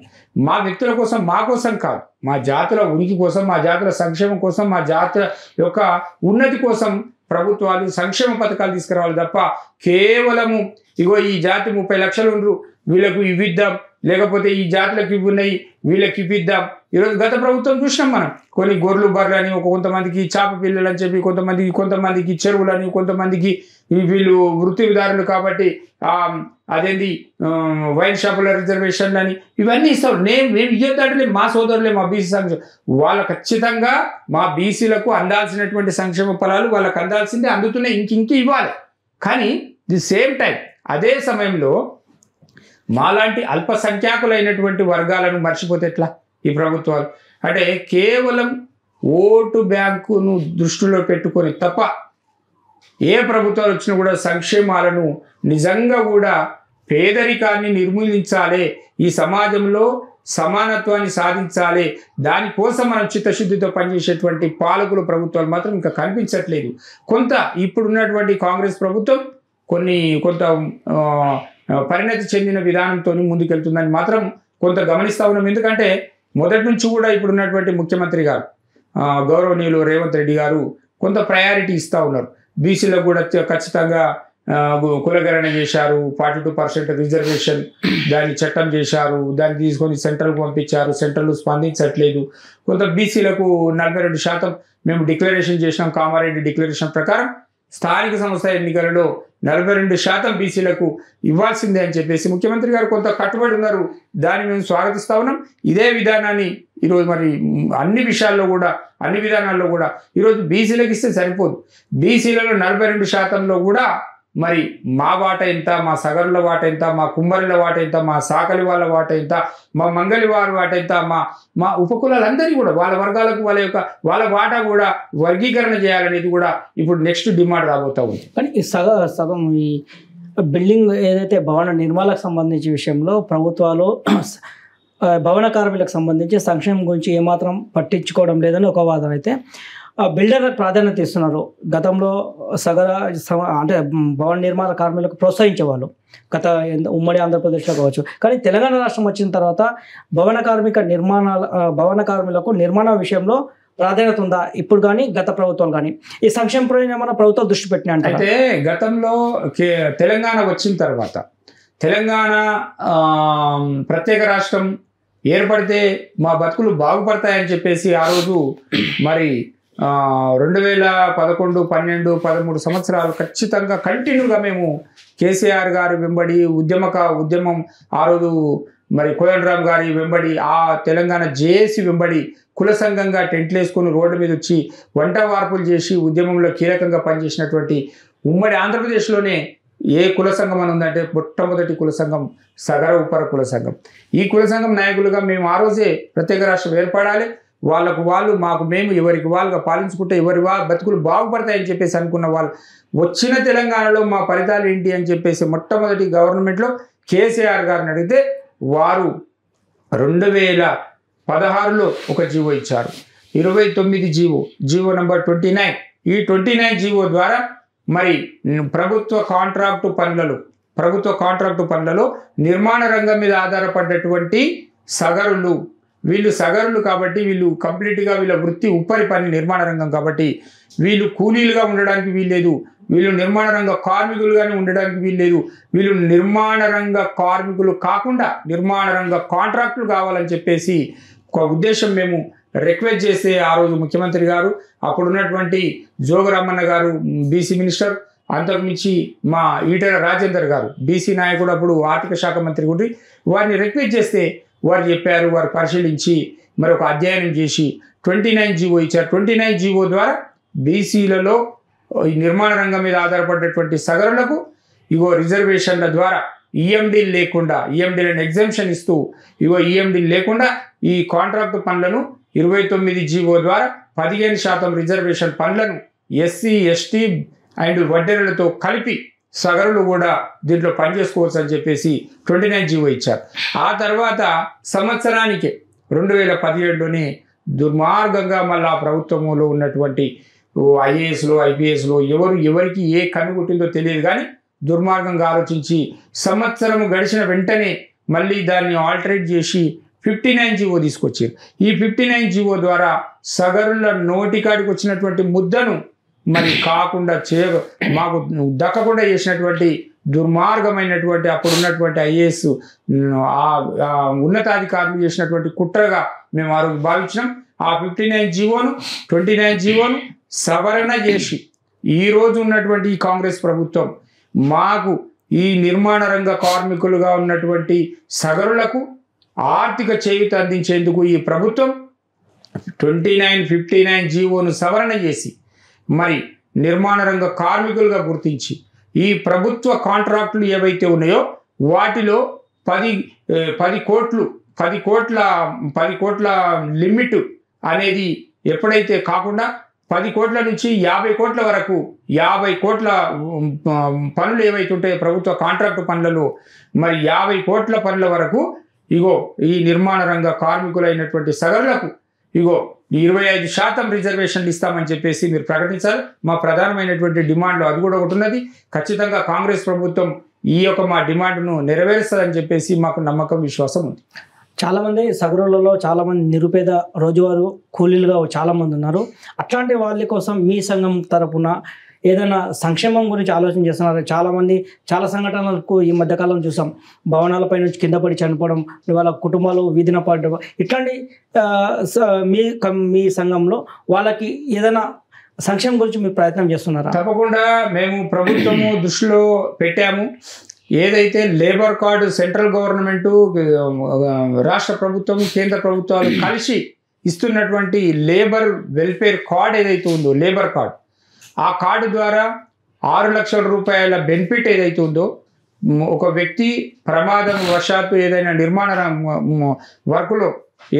మా వ్యక్తుల కోసం, మా కోసం కాదు, మా జాతుల ఉనికి కోసం, మా జాతుల సంక్షేమం కోసం, మా జాతుల యొక్క ఉన్నతి కోసం ప్రభుత్వాలు సంక్షేమ పథకాలు తీసుకురావాలి తప్ప కేవలము ఇగో ఈ జాతి 30 లక్షలు ఉండ్రు వీళ్ళకు ఇవ్విద్దాం, లేకపోతే ఈ జాతులకు ఇవి ఉన్నాయి వీళ్ళకి ఇవ్విద్దాం. ఈరోజు గత ప్రభుత్వం చూసినాం మనం, కొన్ని గొర్రెలు బర్రెలు అని, కొంతమందికి చేప పిల్లలు అని చెప్పి, కొంతమందికి చెరువులని, కొంతమందికి వీళ్ళు వృత్తిదారులు కాబట్టి అదేంది వైన్ షాపుల రిజర్వేషన్లు అని ఇవన్నీ ఇస్తాం. మేము ఇయ్యొద్దంటే మా సోదరులే, మా బీసీ సంక్షేమ వాళ్ళ ఖచ్చితంగా మా బీసీలకు అందాల్సినటువంటి సంక్షేమ ఫలాలు వాళ్ళకు అందాల్సిందే, అందుతున్నాయి, ఇంక ఇవ్వాలి. కానీ ది సేమ్ టైం అదే సమయంలో మాలాంటి అల్పసంఖ్యాకులైనటువంటి వర్గాలను మర్చిపోతే ఎట్లా ఈ ప్రభుత్వాలు? అంటే కేవలం ఓటు బ్యాంకును దృష్టిలో పెట్టుకొని తప్ప ఏ ప్రభుత్వాలు వచ్చినా కూడా సంక్షేమాలను నిజంగా కూడా పేదరికాన్ని నిర్మూలించాలి, ఈ సమాజంలో సమానత్వాన్ని సాధించాలి, దానికోసం మనం చిత్తశుద్ధితో పనిచేసేటువంటి పాలకులు ప్రభుత్వాలు మాత్రం ఇంకా కనిపించట్లేదు. కొంత ఇప్పుడున్నటువంటి కాంగ్రెస్ ప్రభుత్వం కొంత పరిణతి చెందిన విధానంతో ముందుకెళ్తుందని మాత్రం కొంత గమనిస్తూ ఉన్నాం. ఎందుకంటే మొదటి నుంచి కూడా ఇప్పుడున్నటువంటి ముఖ్యమంత్రి గారు గౌరవనీయులు రేవంత్ రెడ్డి గారు కొంత ప్రయారిటీ ఇస్తూ ఉన్నారు. బీసీలకు కూడా ఖచ్చితంగా కులగణన చేశారు, 42% రిజర్వేషన్ దాన్ని చట్టం చేశారు, దాన్ని తీసుకొని సెంట్రల్కు పంపించారు, సెంట్రల్ స్పందించట్లేదు. కొంత బీసీలకు 42% మేము డిక్లరేషన్ చేసినాం, కామారెడ్డి డిక్లరేషన్ ప్రకారం స్థానిక సంస్థ ఎన్నికలలో 42% బీసీలకు ఇవ్వాల్సిందే అని చెప్పేసి ముఖ్యమంత్రి గారు కొంత కట్టుబడి ఉన్నారు. దాన్ని మేము స్వాగతిస్తా ఉన్నాం. ఇదే విధానాన్ని ఈరోజు మరి అన్ని విధానాల్లో కూడా ఈరోజు బీసీలకు ఇస్తే సరిపోదు. బీసీలలో 42%లో కూడా మరి మా వాట ఎంత, మా సగరుల వాట ఎంత, మా కుమ్మరుల వాట ఎంత, మా సాకలి వాళ్ళ వాట ఎంత, మా మంగళి వారి వాట ఎంత, మా ఉపకులాలందరినీ కూడా వాళ్ళ వర్గాలకు వాళ్ళ వాటా కూడా వర్గీకరణ చేయాలనేది కూడా ఇప్పుడు నెక్స్ట్ డిమాండ్ రాబోతా ఉంది.
కానీ ఈ సగం ఈ బిల్డింగ్ ఏదైతే భవన నిర్మాణాలకు సంబంధించిన విషయంలో ప్రభుత్వాలు భవన కార్మికులకు సంబంధించి సంక్షేమం గురించి ఏమాత్రం పట్టించుకోవడం లేదని ఒక వాదన అయితే బిల్డర్లకు ప్రాధాన్యత ఇస్తున్నారు. గతంలో అంటే భవన నిర్మాణ కార్మికులకు ప్రోత్సహించేవాళ్ళు గత ఉమ్మడి ఆంధ్రప్రదేశ్లో కావచ్చు. కానీ తెలంగాణ రాష్ట్రం వచ్చిన తర్వాత భవన కార్మికులకు నిర్మాణ విషయంలో ప్రాధాన్యత ఉందా ఇప్పుడు కానీ గత ప్రభుత్వాలు కానీ? ఈ సంక్షేమ ఏమైనా ప్రభుత్వాలు దృష్టి పెట్టినా
అంటే గతంలో తెలంగాణ వచ్చిన తర్వాత తెలంగాణ ప్రత్యేక రాష్ట్రం ఏర్పడితే మా బతుకులు బాగుపడతాయని చెప్పేసి ఆ రోజు మరి 2011, 12, 13 సంవత్సరాలు ఖచ్చితంగా కంటిన్యూగా మేము కేసీఆర్ గారి వెంబడి ఉద్యమం ఆ రోజు మరి కోదండరామ్ గారి వెంబడి ఆ తెలంగాణ జేఏసీ వెంబడి కుల సంఘంగా టెంట్లు వేసుకొని రోడ్డు మీద వచ్చి వంట వార్పులు చేసి ఉద్యమంలో కీలకంగా పనిచేసినటువంటి ఉమ్మడి ఆంధ్రప్రదేశ్లోనే ఏ కుల సంఘం అని ఉందంటే మొట్టమొదటి కుల సంఘం సగర ఉపర కుల సంఘం. ఈ కుల సంఘం నాయకులుగా మేము ఆ రోజే ప్రత్యేక రాష్ట్రం ఏర్పడాలి, వాళ్ళకు వాళ్ళు మాకు మేము ఎవరికి వాళ్ళుగా పాలించుకుంటే బతుకులు బాగుపడతాయని చెప్పేసి అనుకున్న వాళ్ళు వచ్చిన తెలంగాణలో మా ఫలితాలు ఏంటి అని చెప్పేసి మొట్టమొదటి గవర్నమెంట్లో కేసీఆర్ గారిని అడిగితే వారు 2016లో ఒక జీవో ఇచ్చారు, 29 జీవో నంబర్ 29. ఈ 29 జీవో ద్వారా మరి ప్రభుత్వ కాంట్రాక్టు పనులలో నిర్మాణ రంగం మీద ఆధారపడ్డటువంటి వీళ్ళు సగరులు కాబట్టి వీళ్ళు కంప్లీట్గా వీళ్ళ వృత్తి ఉపరి పని నిర్మాణ రంగం కాబట్టి వీళ్ళు కూలీలుగా ఉండడానికి వీల్లేదు, వీళ్ళు నిర్మాణ రంగ కార్మికులుగానే ఉండడానికి వీల్లేదు, వీళ్ళు నిర్మాణ రంగ కార్మికులు కాకుండా నిర్మాణ రంగ కాంట్రాక్టులు కావాలని చెప్పేసి ఒక ఉద్దేశం మేము రిక్వెస్ట్ చేస్తే ఆ రోజు ముఖ్యమంత్రి గారు అప్పుడున్నటువంటి జోగరామన్న గారు బీసీ మినిస్టర్, అంతకుమించి మా ఈటెల రాజేందర్ గారు బీసీ నాయకుడు అప్పుడు ఆర్థిక శాఖ మంత్రి ఉండి వారిని రిక్వెస్ట్ చేస్తే వారు చెప్పారు, వారు పరిశీలించి మరి ఒక అధ్యయనం చేసి 29 జీవో ఇచ్చారు. 29 జీవో ద్వారా బీసీలలో ఈ నిర్మాణ రంగం మీద ఆధారపడ్డటువంటి సగరులకు రిజర్వేషన్ల ద్వారా ఈఎండీలను ఎగ్జామ్షన్ ఇస్తూ ఈఎండీలు లేకుండా ఈ కాంట్రాక్టు పనులను 29 జీవో ద్వారా 15% రిజర్వేషన్ పనులను ఎస్సీ ఎస్టీ అండ్ వడ్డెరలతో కలిపి సగరులు కూడా దీంట్లో పనిచేసుకోవచ్చు అని చెప్పేసి 29 జీవో ఇచ్చారు. ఆ తర్వాత సంవత్సరానికి 2017లోనే దుర్మార్గంగా మళ్ళీ ఆ ప్రభుత్వంలో ఉన్నటువంటి ఐఏఎస్లో ఐపీఎస్లో ఎవరికి ఏ కన్ను కుట్టిందో తెలియదు కానీ దుర్మార్గంగా ఆలోచించి సంవత్సరం గడిచిన వెంటనే మళ్ళీ దాన్ని ఆల్టరేట్ చేసి 59 జీవో తీసుకొచ్చారు. ఈ 59 జీవో ద్వారా సగరుల నోటికాడికి వచ్చినటువంటి ముద్దను మరి కాకుండా మాకు దక్కకుండా చేసినటువంటి దుర్మార్గమైనటువంటి అప్పుడున్నటువంటి ఐఏఎస్ ఉన్నతాధికారులు చేసినటువంటి కుట్రగా మేము ఆ రోజు భావించినాం. ఆ 59 జీవోను 29 జీవోను సవరణ చేసి ఈ రోజు ఉన్నటువంటి ఈ కాంగ్రెస్ ప్రభుత్వం మాకు ఈ నిర్మాణ రంగ కార్మికులుగా ఉన్నటువంటి సగరులకు ఆర్థిక చేయూత అందించేందుకు ఈ ప్రభుత్వం 59 జీవోను సవరణ చేసి మరి నిర్మాణ రంగ కార్మికులుగా గుర్తించి ఈ ప్రభుత్వ కాంట్రాక్టులు ఏవైతే ఉన్నాయో వాటిలో 10 కోట్ల లిమిట్ అనేది ఎప్పుడైతే కాకుండా 10 కోట్ల నుంచి 50 కోట్ల వరకు 50 కోట్ల పనులు ఏవైతే ఉంటాయో ప్రభుత్వ కాంట్రాక్టు పనులలో మరి 50 కోట్ల పనుల వరకు ఇగో ఈ నిర్మాణ రంగ కార్మికులైనటువంటి సగరులకు ఇగో 25% రిజర్వేషన్లు ఇస్తామని చెప్పేసి మీరు ప్రకటించాలి. మా ప్రధానమైనటువంటి డిమాండ్లు అది కూడా ఒకటి ఉన్నది. ఖచ్చితంగా కాంగ్రెస్ ప్రభుత్వం ఈ యొక్క మా డిమాండ్ను నెరవేరుస్తుందని చెప్పేసి మాకు నమ్మకం విశ్వాసం ఉంది.
చాలామంది సగరులలో చాలామంది నిరుపేద రోజువారు కూలీలుగా చాలామంది ఉన్నారు. అట్లాంటి వాళ్ళ కోసం మీ సంఘం తరపున ఏదైనా సంక్షేమం గురించి ఆలోచన చేస్తున్నారు? చాలామంది చాలా సంఘటనలకు ఈ మధ్యకాలం చూసాం, భవనాలపై నుంచి కింద పడి చనిపోవడం, వాళ్ళ కుటుంబాలు వీధిన పడడం, ఇట్లాంటి మీ సంఘంలో వాళ్ళకి ఏదైనా సంక్షేమం గురించి మీరు ప్రయత్నం చేస్తున్నారా?
తప్పకుండా మేము ప్రభుత్వము దృష్టిలో పెట్టాము. ఏదైతే లేబర్ కార్డు సెంట్రల్ గవర్నమెంట్, రాష్ట్ర ప్రభుత్వం, కేంద్ర ప్రభుత్వాలు కలిసి ఇస్తున్నటువంటి లేబర్ వెల్ఫేర్ కార్డ్ ఏదైతే ఉందో, లేబర్ కార్డు, ఆ కార్డు ద్వారా 6 లక్షల రూపాయల బెనిఫిట్ ఏదైతే ఉందో, ఒక వ్యక్తి ప్రమాదం వశాత్తు ఏదైనా నిర్మాణ వర్కులో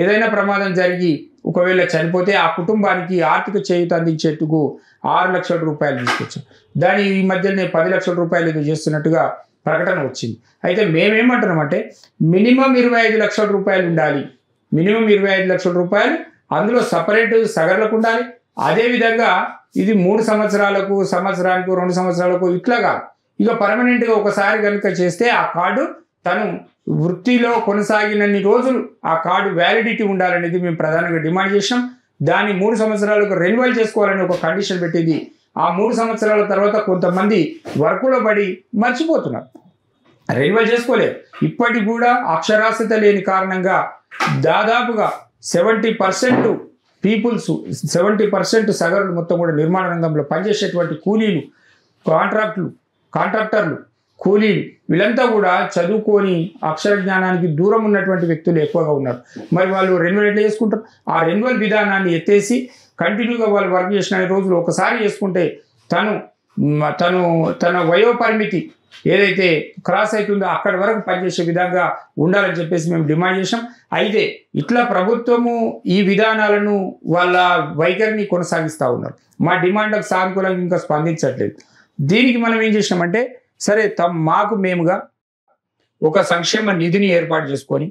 ఏదైనా ప్రమాదం జరిగి ఒకవేళ చనిపోతే ఆ కుటుంబానికి ఆర్థిక చేయూత అందించేందుకు 6 లక్షల రూపాయలు తీసుకొచ్చాం. దాని ఈ మధ్యనే 10 లక్షల రూపాయలు ఏదో చేస్తున్నట్టుగా ప్రకటన వచ్చింది. అయితే మేమేమంటున్నామంటే మినిమం 25 లక్షల రూపాయలు ఉండాలి. మినిమం 25 లక్షల రూపాయలు అందులో సపరేట్ సగర్లకు ఉండాలి. అదేవిధంగా ఇది 3 సంవత్సరాలకు, సంవత్సరానికి, 2 సంవత్సరాలకు ఇట్లాగా ఇక పర్మనెంట్గా ఒకసారి కనుక చేస్తే ఆ కార్డు తను వృత్తిలో కొనసాగినన్ని రోజులు ఆ కార్డు వ్యాలిడిటీ ఉండాలనేది మేము ప్రధానంగా డిమాండ్ చేసాం. దాన్ని 3 సంవత్సరాలకు రెన్యువల్ చేసుకోవాలని ఒక కండిషన్ పెట్టింది. ఆ 3 సంవత్సరాల తర్వాత కొంతమంది వర్కులో పడి మర్చిపోతున్నారు, రెన్యువల్ చేసుకోలేదు. ఇప్పటికి కూడా అక్షరాస్యత లేని కారణంగా దాదాపుగా 70% పీపుల్స్, 70% సగరులు మొత్తం కూడా నిర్మాణ రంగంలో పనిచేసేటువంటి కూలీలు, కాంట్రాక్టర్లు, కూలీలు వీళ్ళంతా కూడా చదువుకొని అక్షర జ్ఞానానికి దూరం ఉన్నటువంటి వ్యక్తులు ఎక్కువగా ఉన్నారు. మరి వాళ్ళు రెన్యువల్ ఎట్లా చేసుకుంటారు? ఆ రెన్యువల్ విధానాన్ని ఎత్తేసి కంటిన్యూగా వాళ్ళు వర్క్ చేసిన రోజులు ఒకసారి చేసుకుంటే తన వయోపరిమితి ఏదైతే క్రాస్ అవుతుందో అక్కడి వరకు పనిచేసే విధంగా ఉండాలని చెప్పేసి మేము డిమాండ్ చేసాం. అయితే ఇట్లా ప్రభుత్వము ఈ విధానాలను వాళ్ళ వైఖరిని కొనసాగిస్తూ ఉన్నారు. మా డిమాండ్లకు సానుకూలంగా ఇంకా స్పందించట్లేదు. దీనికి మనం ఏం చేసినామంటే, సరే మాకు మేముగా ఒక సంక్షేమ నిధిని ఏర్పాటు చేసుకొని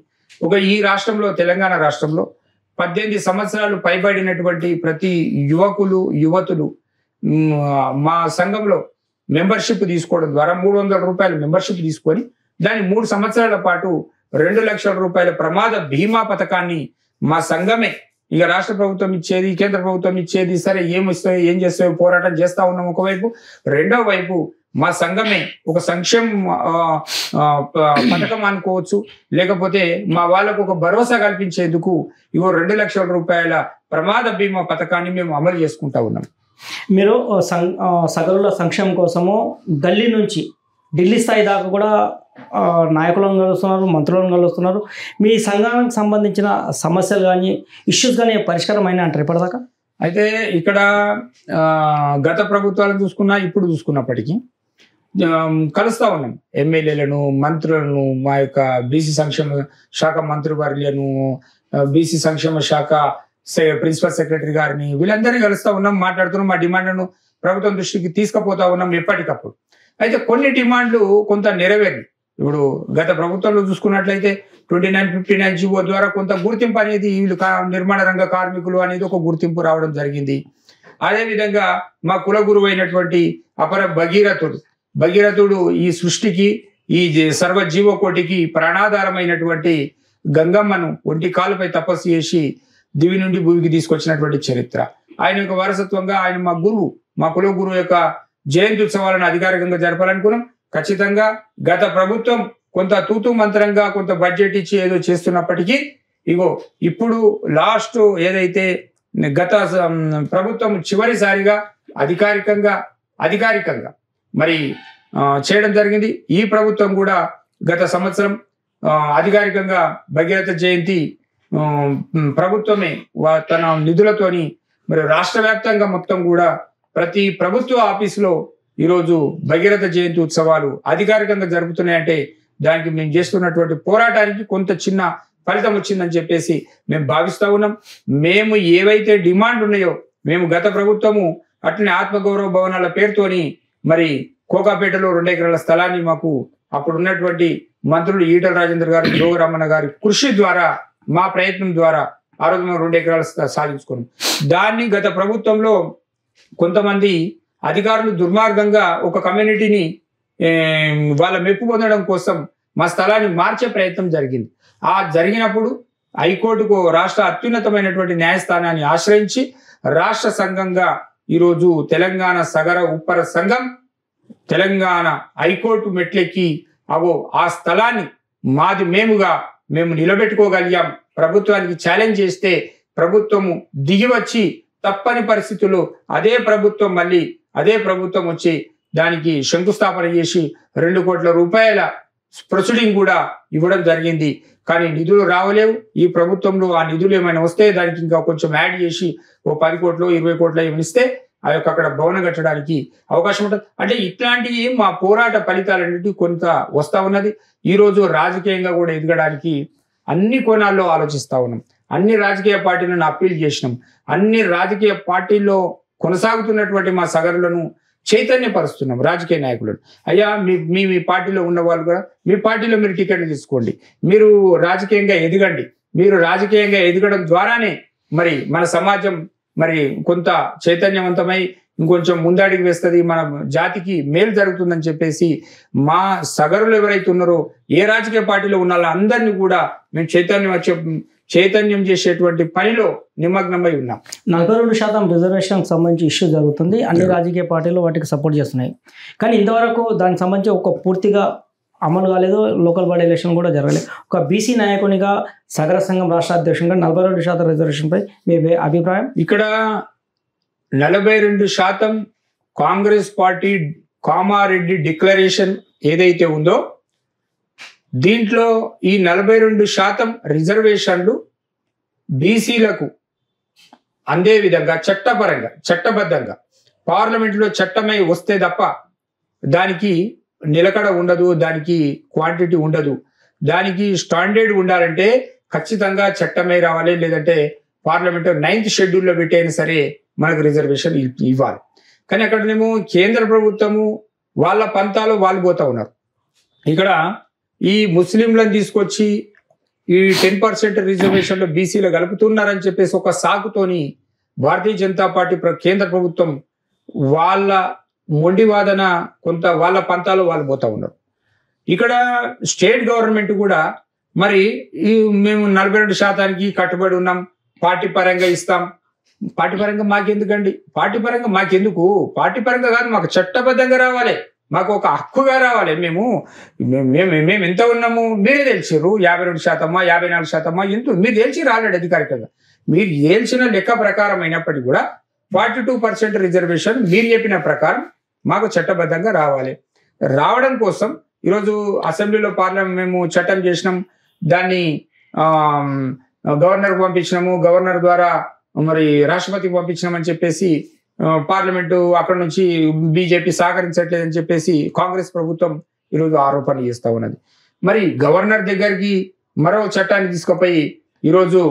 ఈ రాష్ట్రంలో, తెలంగాణ రాష్ట్రంలో 18 సంవత్సరాలు పైబడినటువంటి ప్రతి యువకులు, యువతులు మా సంఘంలో మెంబర్షిప్ తీసుకోవడం ద్వారా 300 రూపాయల మెంబర్షిప్ తీసుకొని దాన్ని 3 సంవత్సరాల పాటు 2 లక్షల రూపాయల ప్రమాద బీమా పథకాన్ని మా సంఘమే, ఇక రాష్ట్ర ప్రభుత్వం ఇచ్చేది, కేంద్ర ప్రభుత్వం ఇచ్చేది, సరే ఏమిస్తాయో ఏం చేస్తాయో పోరాటం చేస్తూ ఉన్నాం ఒకవైపు. రెండో వైపు మా సంఘమే ఒక సంక్షేమ పథకం అనుకోవచ్చు, లేకపోతే మా వాళ్ళకు ఒక భరోసా కల్పించేందుకు 2 లక్షల రూపాయల ప్రమాద బీమా పథకాన్ని మేము అమలు చేసుకుంటా ఉన్నాం.
మీరు సగరుల సంక్షేమం కోసము గల్లీ నుంచి ఢిల్లీ స్థాయి దాకా కూడా నాయకులను కలుస్తున్నారు, మంత్రులను కలుస్తున్నారు. మీ సంఘానికి సంబంధించిన సమస్యలు కానీ, ఇష్యూస్ కానీ పరిష్కారం అయినా అంటారు ఇప్పటిదాకా?
అయితే ఇక్కడ గత ప్రభుత్వాలను చూసుకున్నా, ఇప్పుడు చూసుకున్నప్పటికీ కలుస్తూ ఉన్నాం. ఎమ్మెల్యేలను, మంత్రులను, మా యొక్క బీసీ సంక్షేమ శాఖ మంత్రివర్యులను, బీసీ సంక్షేమ శాఖ ప్రిన్సిపల్ సెక్రటరీ గారిని, వీళ్ళందరినీ కలుస్తూ ఉన్నాం, మాట్లాడుతున్నాం. మా డిమాండ్లను ప్రభుత్వం దృష్టికి తీసుకుపోతా ఉన్నాం ఎప్పటికప్పుడు. అయితే కొన్ని డిమాండ్లు కొంత నెరవేరు. ఇప్పుడు గత ప్రభుత్వంలో చూసుకున్నట్లయితే 2959 జీవో ద్వారా కొంత గుర్తింపు అనేది వీళ్ళు నిర్మాణ రంగ కార్మికులు అనేది ఒక గుర్తింపు రావడం జరిగింది. అదేవిధంగా మా కుల గురువు అయినటువంటి అపర భగీరథుడు ఈ సృష్టికి ఈ సర్వజీవకోటికి ప్రాణాధారమైనటువంటి గంగమ్మను ఒంటి కాలుపై తపస్సు చేసి దివి నుండి భూమికి తీసుకొచ్చినటువంటి చరిత్ర. ఆయన యొక్క వారసత్వంగా ఆయన మా గురువు, మా కుల గురువు యొక్క జయంతి ఉత్సవాలను అధికారికంగా జరపాలనుకున్నాం. ఖచ్చితంగా గత ప్రభుత్వం కొంత తూతూ మంత్రంగా కొంత బడ్జెట్ ఇచ్చి ఏదో చేస్తున్నప్పటికీ ఇప్పుడు లాస్ట్ ఏదైతే గత ప్రభుత్వం చివరిసారిగా అధికారికంగా మరి చేయడం జరిగింది. ఈ ప్రభుత్వం కూడా గత సంవత్సరం అధికారికంగా భగీరథ జయంతి ప్రభుత్వమే తన నిధులతోని మరి రాష్ట్ర వ్యాప్తంగా మొత్తం కూడా ప్రతి ప్రభుత్వ ఆఫీసులో ఈరోజు భగీరథ జయంతి ఉత్సవాలు అధికారికంగా జరుపుతున్నాయంటే దానికి మేము చేస్తున్నటువంటి పోరాటానికి కొంత చిన్న ఫలితం వచ్చిందని చెప్పేసి మేము భావిస్తా ఉన్నాం. మేము ఏవైతే డిమాండ్ ఉన్నాయో మేము గత ప్రభుత్వము అట్లనే ఆత్మగౌరవ భవనాల పేరుతోని మరి కోకాపేటలో 2 ఎకరాల స్థలాన్ని మాకు అప్పుడు ఉన్నటువంటి మంత్రులు ఈటల రాజేందర్ గారు, జోగరామన్న గారి కృషి ద్వారా మా ప్రయత్నం ద్వారా ఆ రోజు మేము 2 ఎకరాలు సాధించుకున్నాం. దాన్ని గత ప్రభుత్వంలో కొంతమంది అధికారులు దుర్మార్గంగా ఒక కమ్యూనిటీని వాళ్ళ మెప్పు పొందడం కోసం మా స్థలాన్ని మార్చే ప్రయత్నం జరిగింది. ఆ జరిగినప్పుడు హైకోర్టుకు రాష్ట్ర అత్యున్నతమైనటువంటి న్యాయస్థానాన్ని ఆశ్రయించి రాష్ట్ర సంఘంగా ఈరోజు తెలంగాణ సగర ఉప్పర సంఘం తెలంగాణ హైకోర్టు మెట్లెక్కి ఆ స్థలాన్ని మాది మేము నిలబెట్టుకోగలిగాం. ప్రభుత్వానికి ఛాలెంజ్ చేస్తే ప్రభుత్వము దిగి వచ్చి తప్పని పరిస్థితుల్లో అదే ప్రభుత్వం వచ్చి దానికి శంకుస్థాపన చేసి 2 కోట్ల రూపాయల ప్రొసీడింగ్ కూడా ఇవ్వడం జరిగింది. కానీ నిధులు రావలేవు. ఈ ప్రభుత్వంలో ఆ నిధులు ఏమైనా వస్తే దానికి ఇంకా కొంచెం యాడ్ చేసి ఓ 10 కోట్లు 20 కోట్లు ఏమైనా ఇస్తే అక్కడ భవనం కట్టడానికి అవకాశం ఉంటుంది. అంటే ఇట్లాంటివి మా పోరాట ఫలితాలన్నిటి కొంత వస్తా ఉన్నది. ఈరోజు రాజకీయంగా కూడా ఎదగడానికి అన్ని కోణాల్లో ఆలోచిస్తా ఉన్నాం. అన్ని రాజకీయ పార్టీలను అప్పీల్ చేసినాం. అన్ని రాజకీయ పార్టీల్లో కొనసాగుతున్నటువంటి మా సగరులను చైతన్యపరుస్తున్నాం. రాజకీయ నాయకులను, అయ్యా మీ పార్టీలో ఉన్న వాళ్ళు కూడా మీ పార్టీలో మీరు టికెట్లు తీసుకోండి, మీరు రాజకీయంగా ఎదగండి. మీరు రాజకీయంగా ఎదగడం ద్వారానే మరి మన సమాజం మరి కొంత చైతన్యవంతమై ఇంకొంచెం ముందడికి వేస్తుంది, మన జాతికి మేలు జరుగుతుందని చెప్పేసి మా సగరులు ఎవరైతే ఉన్నారో ఏ రాజకీయ పార్టీలో ఉన్న అందరినీ కూడా మేము చైతన్యం చేసేటువంటి పనిలో నిమగ్నమై ఉన్నాం.
42% రిజర్వేషన్ సంబంధించి ఇష్యూ జరుగుతుంది. అన్ని రాజకీయ పార్టీలు వాటికి సపోర్ట్ చేస్తున్నాయి. కానీ ఇంతవరకు దానికి సంబంధించి ఒక పూర్తిగా అమలు కాలేదు. లోకల్ బాడీ ఎలక్షన్ కూడా జరగలేదు. ఒక బీసీ నాయకునిగా సగర సంఘం రాష్ట్ర అధ్యక్షునిగా 42% రిజర్వేషన్పై మీ అభిప్రాయం?
ఇక్కడ 42% కాంగ్రెస్ పార్టీ కామారెడ్డి డిక్లరేషన్ ఏదైతే ఉందో దీంట్లో ఈ 42% రిజర్వేషన్లు బీసీలకు అందే విధంగా చట్టబద్ధంగా పార్లమెంట్లో చట్టమై వస్తే తప్ప దానికి నిలకడ ఉండదు, దానికి క్వాంటిటీ ఉండదు. దానికి స్టాండర్డ్ ఉండాలంటే ఖచ్చితంగా చట్టమై రావాలి, లేదంటే పార్లమెంట్ 9th షెడ్యూల్లో పెట్టైనా సరే మనకు రిజర్వేషన్ ఇవ్వాలి. కానీ అక్కడనేమో కేంద్ర ప్రభుత్వము వాళ్ళ పంతాలు వాళ్ళు పోతా ఉన్నారు. ఇక్కడ ఈ ముస్లింలను తీసుకొచ్చి ఈ 10% రిజర్వేషన్లో బీసీలో కలుపుతున్నారని చెప్పేసి ఒక సాకుతోని భారతీయ జనతా పార్టీ కేంద్ర ప్రభుత్వం వాళ్ళ మొండి వాదన కొంత వాళ్ళ పంతాలు వాళ్ళు పోతా ఉన్నారు. ఇక్కడ స్టేట్ గవర్నమెంట్ కూడా మరి మేము 42%కి కట్టుబడి ఉన్నాం, పార్టీ పరంగా ఇస్తాం. పార్టీ పరంగా మాకెందుకండి? పార్టీ పరంగా మాకెందుకు? పార్టీ పరంగా కాదు, మాకు చట్టబద్ధంగా రావాలి, మాకు ఒక హక్కుగా రావాలి. మేము ఎంత ఉన్నాము మీరే తెలిసిర్రు. 52%, 54% ఎంత మీరు తెలిసి రాలేడు అధికారికంగా. మీరు తెలిసిన లెక్క ప్రకారం అయినప్పటికీ కూడా 42% రిజర్వేషన్ మీరు చెప్పిన ప్రకారం మాకు చట్టబద్ధంగా రావాలి. రావడం కోసం ఈరోజు అసెంబ్లీలో మేము చట్టం చేసినాం, దాన్ని గవర్నర్కి పంపించినాము, గవర్నర్ ద్వారా మరి రాష్ట్రపతికి పంపించినామని చెప్పేసి పార్లమెంటు అక్కడ నుంచి బీజేపీ సహకరించట్లేదని చెప్పేసి కాంగ్రెస్ ప్రభుత్వం ఈరోజు ఆరోపణలు చేస్తూ ఉన్నది. మరి గవర్నర్ దగ్గరికి మరో చట్టాన్ని తీసుకుపోయి ఈరోజు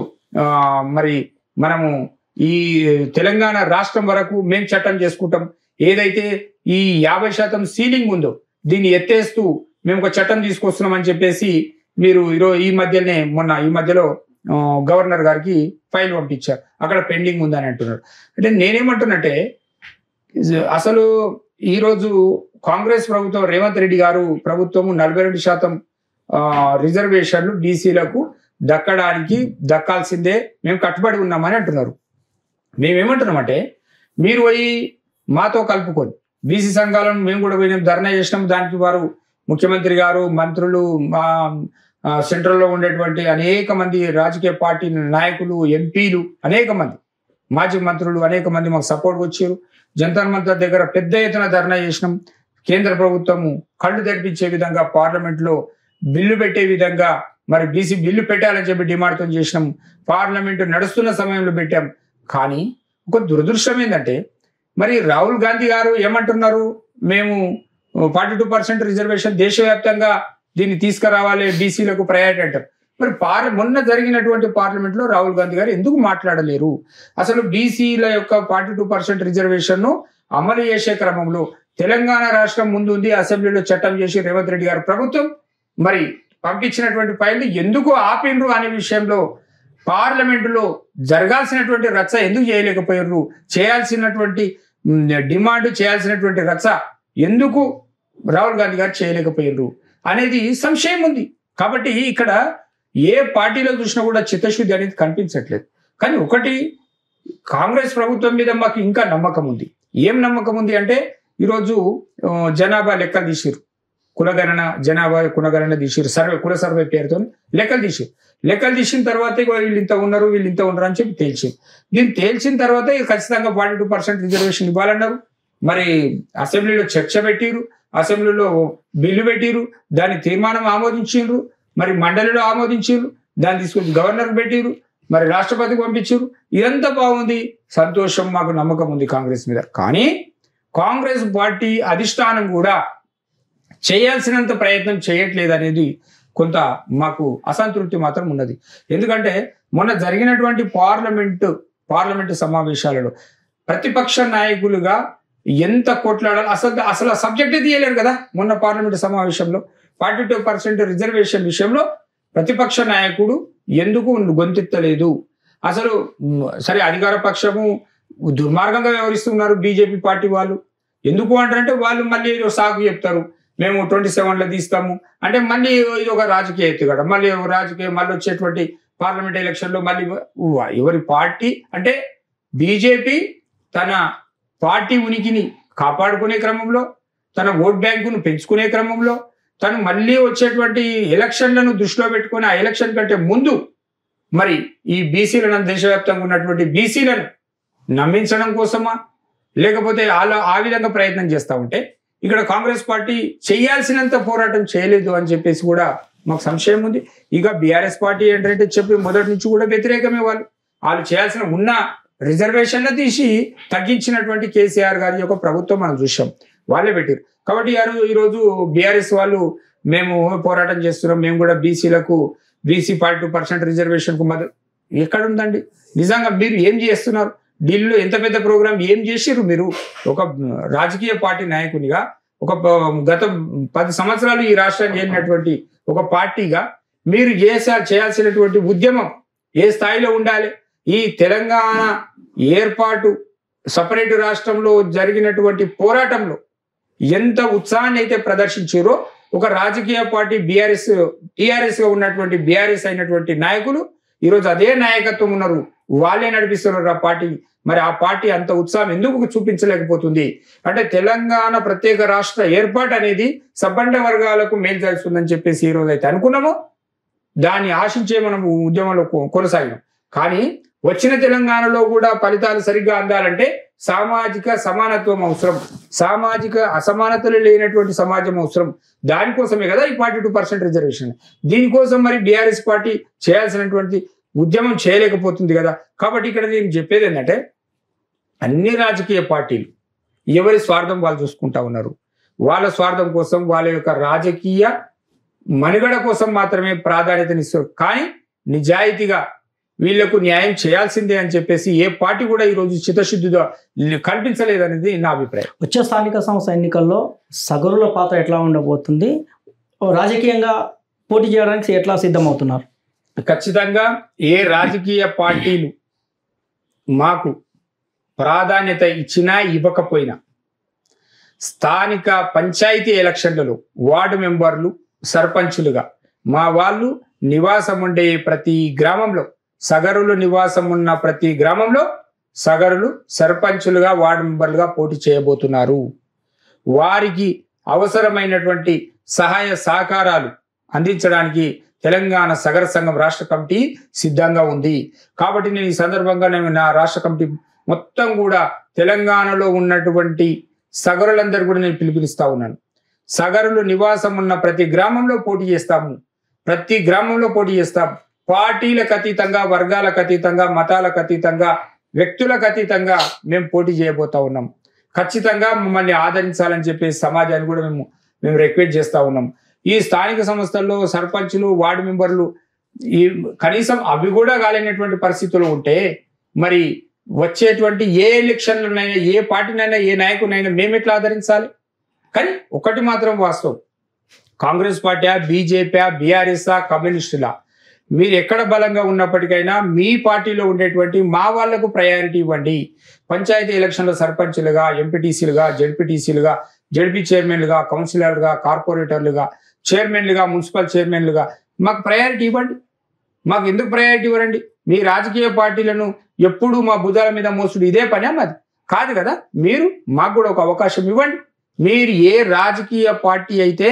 మరి మనము ఈ తెలంగాణ రాష్ట్రం వరకు మేము చట్టం చేసుకుంటాం, ఏదైతే ఈ 50% సీలింగ్ ఉందో దీన్ని ఎత్తేస్తూ మేము ఒక చట్టం తీసుకొస్తున్నామని చెప్పేసి మీరు ఈ మధ్యలో గవర్నర్ గారికి ఫైల్ పంపించారు, అక్కడ పెండింగ్ ఉందని అంటున్నారు. అంటే నేనేమంటున్నట్టే అసలు ఈరోజు కాంగ్రెస్ ప్రభుత్వం రేవంత్ రెడ్డి గారు ప్రభుత్వము 42% రిజర్వేషన్లు బీసీలకు దక్కాల్సిందే మేము కట్టుబడి ఉన్నామని అంటున్నారు. మేమేమంటున్నామంటే మీరు పోయి మాతో కలుపుకొని బీసీ సంఘాలను మేము కూడా పోయినాం, ధర్నా చేసినాం. దానికి వారు ముఖ్యమంత్రి గారు, మంత్రులు, సెంట్రల్లో ఉండేటువంటి అనేక మంది రాజకీయ పార్టీ నాయకులు, ఎంపీలు, అనేక మంది మాజీ మంత్రులు అనేక మంది మాకు సపోర్ట్ వచ్చారు. జంతర్ మంతర్ దగ్గర పెద్ద ఎత్తున ధర్నా చేసినాం. కేంద్ర ప్రభుత్వము కళ్ళు తెరిపించే విధంగా పార్లమెంట్లో బిల్లు పెట్టే విధంగా మరి బీసీ బిల్లు పెట్టాలని చెప్పి డిమాండ్తో చేసినాం. పార్లమెంటు నడుస్తున్న సమయంలో పెట్టాం. కానీ ఒక దురదృష్టం ఏంటంటే మరి రాహుల్ గాంధీ గారు ఏమంటున్నారు, మేము 42% రిజర్వేషన్ దేశవ్యాప్తంగా దీన్ని తీసుకురావాలి, బీసీలకు ప్రయారిటీ అంటారు. మరి మొన్న జరిగినటువంటి పార్లమెంట్లో రాహుల్ గాంధీ గారు ఎందుకు మాట్లాడలేరు? అసలు బీసీల యొక్క 42% రిజర్వేషన్ను అమలు చేసే క్రమంలో తెలంగాణ రాష్ట్రం ముందు ఉంది, అసెంబ్లీలో చట్టం చేసి రేవంత్ రెడ్డి గారు ప్రభుత్వం మరి పంపించినటువంటి ఫైళ్లు ఎందుకు ఆపిండ్రు అనే విషయంలో పార్లమెంటులో జరగాల్సినటువంటి రచ్చ ఎందుకు చేయలేకపోయారు? చేయాల్సినటువంటి డిమాండ్, చేయాల్సినటువంటి రచ్చ ఎందుకు రాహుల్ గాంధీ గారు చేయలేకపోయారు అనేది సంశయం ఉంది. కాబట్టి ఇక్కడ ఏ పార్టీలో చూసినా కూడా చిత్తశుద్ధి అనేది కనిపించట్లేదు. కానీ ఒకటి, కాంగ్రెస్ ప్రభుత్వం మీద మాకు ఇంకా నమ్మకం ఉంది. ఏం నమ్మకం ఉంది అంటే ఈరోజు జనాభా లెక్కలు తీసిరు, కులగణన, జనాభా కులగణన తీసిరు, కుల సర్వే పేరుతో లెక్కలు తీసిరు. లెక్కలు తీసిన తర్వాత వీళ్ళు ఇంత ఉన్నారు, వీళ్ళు ఇంత ఉన్నారు అని చెప్పి తేల్చింది. దీన్ని తేల్చిన తర్వాత ఖచ్చితంగా 42% రిజర్వేషన్ ఇవ్వాలన్నారు. మరి అసెంబ్లీలో చర్చ పెట్టిరు, అసెంబ్లీలో బిల్లు పెట్టిరు, దాని తీర్మానం ఆమోదించారు, మరి మండలిలో ఆమోదించారు, దాన్ని తీసుకొచ్చి గవర్నర్కి పెట్టిరు, మరి రాష్ట్రపతికి పంపించారు. ఇదంతా బాగుంది, సంతోషం, మాకు నమ్మకం ఉంది కాంగ్రెస్ మీద. కానీ కాంగ్రెస్ పార్టీ అధిష్టానం కూడా చేయాల్సినంత ప్రయత్నం చేయట్లేదు అనేది కొంత మాకు అసంతృప్తి మాత్రం ఉన్నది. ఎందుకంటే మొన్న జరిగినటువంటి పార్లమెంటు సమావేశాలలో ప్రతిపక్ష నాయకులుగా ఎంత కొట్లాడాలి, అసలు సబ్జెక్టే తీయలేరు కదా. మొన్న పార్లమెంటు సమావేశంలో 42% రిజర్వేషన్ విషయంలో ప్రతిపక్ష నాయకుడు ఎందుకు గొంతెత్తలేదు? అసలు సరే, అధికార పక్షము దుర్మార్గంగా వ్యవహరిస్తున్నారు బీజేపీ పార్టీ వాళ్ళు. ఎందుకు అంటారంటే వాళ్ళు మళ్ళీ ఏదో సాగు చెప్తారు, మేము 27లో తీస్తాము అంటే మళ్ళీ ఇది ఒక రాజకీయ ఎత్తుగడ, మళ్ళీ వచ్చేటువంటి పార్లమెంట్ ఎలక్షన్లో మళ్ళీ ఎవరి పార్టీ అంటే బీజేపీ తన పార్టీ ఉనికిని కాపాడుకునే క్రమంలో, తన ఓట్ బ్యాంకును పెంచుకునే క్రమంలో, తను మళ్ళీ వచ్చేటువంటి ఎలక్షన్లను దృష్టిలో పెట్టుకుని ఆ ఎలక్షన్ కంటే ముందు మరి ఈ బీసీలను, దేశవ్యాప్తంగా ఉన్నటువంటి బీసీలను నమ్మించడం కోసమా, లేకపోతే ఆ విధంగా ప్రయత్నం చేస్తూ ఉంటే ఇక్కడ కాంగ్రెస్ పార్టీ చేయాల్సినంత పోరాటం చేయలేదు అని చెప్పేసి కూడా మాకు సంశయం ఉంది. ఇక బీఆర్ఎస్ పార్టీ ఏంటంటే చెప్పి మొదటి నుంచి కూడా వ్యతిరేకమే. వాళ్ళు చేయాల్సిన ఉన్న రిజర్వేషన్లు తీసి తగ్గించినటువంటి కేసీఆర్ గారి యొక్క ప్రభుత్వం మనం చూసాం, వాళ్ళే పెట్టారు. కాబట్టి ఈరోజు బీఆర్ఎస్ వాళ్ళు మేము పోరాటం చేస్తున్నాం, మేము కూడా బీసీ 42% రిజర్వేషన్కు మద్దతు. ఎక్కడుందండి? నిజంగా మీరు ఏం చేస్తున్నారు? ఢిల్లీలో ఎంత పెద్ద ప్రోగ్రాం ఏం చేసిర్రు? మీరు ఒక రాజకీయ పార్టీ నాయకునిగా, ఒక గత 10 సంవత్సరాలు ఈ రాష్ట్రాన్ని చేరినటువంటి ఒక పార్టీగా మీరు చేయాల్సినటువంటి ఉద్యమం ఏ స్థాయిలో ఉండాలి? ఈ తెలంగాణ ఏర్పాటు సపరేట్ రాష్ట్రంలో జరిగినటువంటి పోరాటంలో ఎంత ఉత్సాహాన్ని అయితే ప్రదర్శించారో ఒక రాజకీయ పార్టీ టీఆర్ఎస్ గా ఉన్నటువంటి బీఆర్ఎస్ అయినటువంటి నాయకులు ఈరోజు అదే నాయకత్వం ఉన్నారు, వాళ్ళే నడిపిస్తున్నారు ఆ పార్టీ. మరి ఆ పార్టీ అంత ఉత్సాహం ఎందుకు చూపించలేకపోతుంది అంటే తెలంగాణ ప్రత్యేక రాష్ట్ర ఏర్పాటు అనేది సబ్బండ వర్గాలకు మేలు చేస్తుందని చెప్పేసి ఈ రోజు అయితే అనుకున్నామో దాన్ని ఆశించే మనం ఉద్యమంలో కొనసాగినాం. కానీ వచ్చిన తెలంగాణలో కూడా ఫలితాలు సరిగ్గా అందాలంటే సామాజిక సమానత్వం అవసరం, సామాజిక అసమానతలు లేనటువంటి సమాజం అవసరం. దానికోసమే కదా ఈ 42% రిజర్వేషన్. దీనికోసం మరి బీఆర్ఎస్ పార్టీ చేయాల్సినటువంటి ఉద్యమం చేయలేకపోతుంది కదా. కాబట్టి ఇక్కడ నేను చెప్పేది ఏంటంటే అన్ని రాజకీయ పార్టీలు ఎవరి స్వార్థం వాళ్ళు చూసుకుంటా ఉన్నారు. వాళ్ళ స్వార్థం కోసం, వాళ్ళ యొక్క రాజకీయ మనుగడ కోసం మాత్రమే ప్రాధాన్యతనిస్తారు. కానీ నిజాయితీగా వీళ్లకు న్యాయం చేయాల్సిందే అని చెప్పేసి ఏ పార్టీ కూడా ఈరోజు చిత్తశుద్ధిగా కనిపించలేదనేది నా అభిప్రాయం.
వచ్చే స్థానిక సంస్థ ఎన్నికల్లో సగరుల పాత్ర ఎట్లా ఉండబోతుంది? రాజకీయంగా పోటీ చేయడానికి ఎట్లా సిద్ధమవుతున్నారు?
ఖచ్చితంగా ఏ రాజకీయ పార్టీలు మాకు ప్రాధాన్యత ఇచ్చినా ఇవ్వకపోయినా స్థానిక పంచాయతీ ఎలక్షన్లలో వార్డు మెంబర్లు సర్పంచులుగా మా వాళ్ళు నివాసం ఉండే ప్రతి గ్రామంలో సగరులు నివాసం ఉన్న ప్రతి గ్రామంలో సగరులు సర్పంచులుగా వార్డు మెంబర్లుగా పోటీ చేయబోతున్నారు. వారికి అవసరమైనటువంటి సహాయ సహకారాలు అందించడానికి తెలంగాణ సగర సంఘం రాష్ట్ర కమిటీ సిద్ధంగా ఉంది. కాబట్టి నేను ఈ సందర్భంగా నా రాష్ట్ర కమిటీ మొత్తం కూడా తెలంగాణలో ఉన్నటువంటి సగరులందరూ కూడా నేను పిలుపునిస్తా ఉన్నాను. సగరులు నివాసం ఉన్న ప్రతి గ్రామంలో పోటీ చేస్తాము. ప్రతి గ్రామంలో పోటీ చేస్తాం. పార్టీలకు అతీతంగా, వర్గాలకు అతీతంగా, మతాలకు అతీతంగా, వ్యక్తులకు అతీతంగా మేము పోటీ చేయబోతా ఉన్నాం. ఖచ్చితంగా మమ్మల్ని ఆదరించాలని చెప్పి సమాజాన్ని కూడా మేము రిక్వెస్ట్ చేస్తూ ఉన్నాం. ఈ స్థానిక సంస్థల్లో సర్పంచులు, వార్డు మెంబర్లు ఈ కనీసం అవి కూడా కాలేనటువంటి పరిస్థితులు ఉంటే మరి వచ్చేటువంటి ఏ ఎలక్షన్లనైనా, ఏ పార్టీనైనా, ఏ నాయకునైనా మేము ఎట్లా ఆదరించాలి? కానీ ఒకటి మాత్రం వాస్తవం, కాంగ్రెస్ పార్టీ, బీజేపీ, బీఆర్ఎస్, కమ్యూనిస్టులా మీరు ఎక్కడ బలంగా ఉన్నప్పటికైనా మీ పార్టీలో ఉండేటువంటి మా వాళ్లకు ప్రయారిటీ ఇవ్వండి. పంచాయతీ ఎలక్షన్లో సర్పంచులుగా, ఎంపీటీసీలుగా, జడ్పీటీసీలుగా, జడ్పీ చైర్మన్లుగా, కౌన్సిలర్లుగా, కార్పొరేటర్లుగా, చైర్మన్లుగా, మున్సిపల్ చైర్మన్లుగా మాకు ప్రయారిటీ ఇవ్వండి. మాకు ఎందుకు ప్రయారిటీ ఇవ్వరండి? మీ రాజకీయ పార్టీలను ఎప్పుడూ మా భుజాల మీద మోసుడు ఇదే పనే మాది కాదు కదా. మీరు మాకు కూడా ఒక అవకాశం ఇవ్వండి. మీరు ఏ రాజకీయ పార్టీ అయితే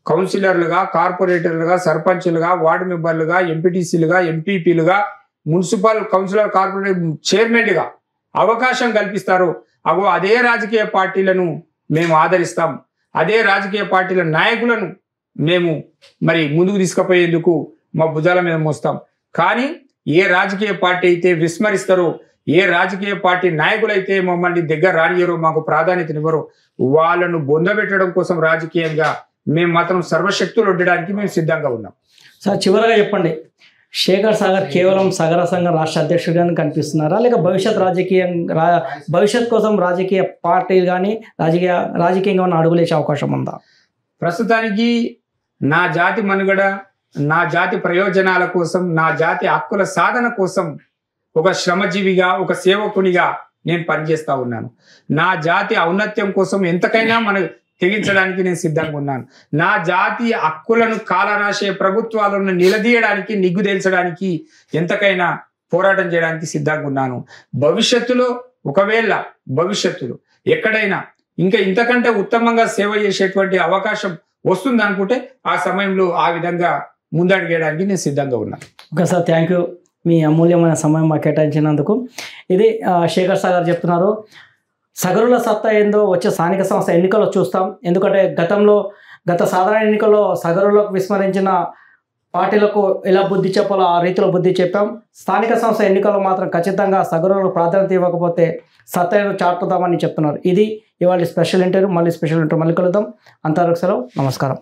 కౌన్సిలర్లుగా, కార్పొరేటర్లుగా, సర్పంచులుగా, వార్డు మెంబర్లుగా, ఎంపీటీసీలుగా, ఎంపీపీలుగా, మున్సిపల్ కౌన్సిలర్, కార్పొరేటర్ చైర్మన్లుగా అవకాశం కల్పిస్తారో అదే రాజకీయ పార్టీలను మేము ఆదరిస్తాం. అదే రాజకీయ పార్టీల నాయకులను మేము మరి ముందుకు తీసుకుపోయేందుకు మా భుజాల మీద మోస్తాం. కానీ ఏ రాజకీయ పార్టీ అయితే విస్మరిస్తారో, ఏ రాజకీయ పార్టీ నాయకులైతే మమ్మల్ని దగ్గర రానియరో, మాకు ప్రాధాన్యతనివ్వరో వాళ్ళను బొందబెట్టడం కోసం రాజకీయంగా మేము మాత్రం సర్వశక్తులు ఉండడానికి మేము సిద్ధంగా ఉన్నాం.
సార్, చివరగా చెప్పండి, శేఖర్ సాగర్ కేవలం సగర సంఘం రాష్ట్ర అధ్యక్షుడిగా కనిపిస్తున్నారా, లేక భవిష్యత్ కోసం రాజకీయ పార్టీలు కానీ రాజకీయంగా ఉన్న అడుగులేసే అవకాశం ఉందా?
ప్రస్తుతానికి నా జాతి మనుగడ, నా జాతి ప్రయోజనాల కోసం, నా జాతి హక్కుల సాధన కోసం ఒక శ్రమజీవిగా, ఒక సేవకునిగా నేను పనిచేస్తా ఉన్నాను. నా జాతి ఔన్నత్యం కోసం ఎంతకైనా తెగించడానికి నేను సిద్ధంగా ఉన్నాను. నా జాతీయ హక్కులను కాలరాసే ప్రభుత్వాలను నిలదీయడానికి, నిగ్గుదేల్చడానికి ఎంతకైనా పోరాటం చేయడానికి సిద్ధంగా ఉన్నాను. భవిష్యత్తులో ఒకవేళ ఎక్కడైనా ఇంకా ఇంతకంటే ఉత్తమంగా సేవ చేసేటువంటి అవకాశం వస్తుంది అనుకుంటే ఆ సమయంలో ఆ విధంగా ముందడుగేయడానికి నేను సిద్ధంగా ఉన్నాను.
Okay sir, thank you. మీ అమూల్యమైన సమయం మాకు కేటాయించినందుకు. ఇది శేఖర్ సాగర్ చెప్తున్నారు. సగరుల సత్తా ఏందో వచ్చే స్థానిక సంస్థ ఎన్నికల్లో చూస్తాం. ఎందుకంటే గత సాధారణ ఎన్నికల్లో సగరులకు విస్మరించిన పార్టీలకు ఎలా బుద్ధి చెప్పాలో ఆ రీతిలో బుద్ధి చెప్పాం. స్థానిక సంస్థ ఎన్నికల్లో మాత్రం ఖచ్చితంగా సగరులకు ప్రాధాన్యత ఇవ్వకపోతే సత్తా చాటుతామని చెప్తున్నారు. ఇది ఇవాళ స్పెషల్ ఇంటర్వ్యూ. మళ్ళీ స్పెషల్ ఇంటర్వ్యూ మళ్ళీ కలుద్దాం. అంతవరకు సెలవు. నమస్కారం.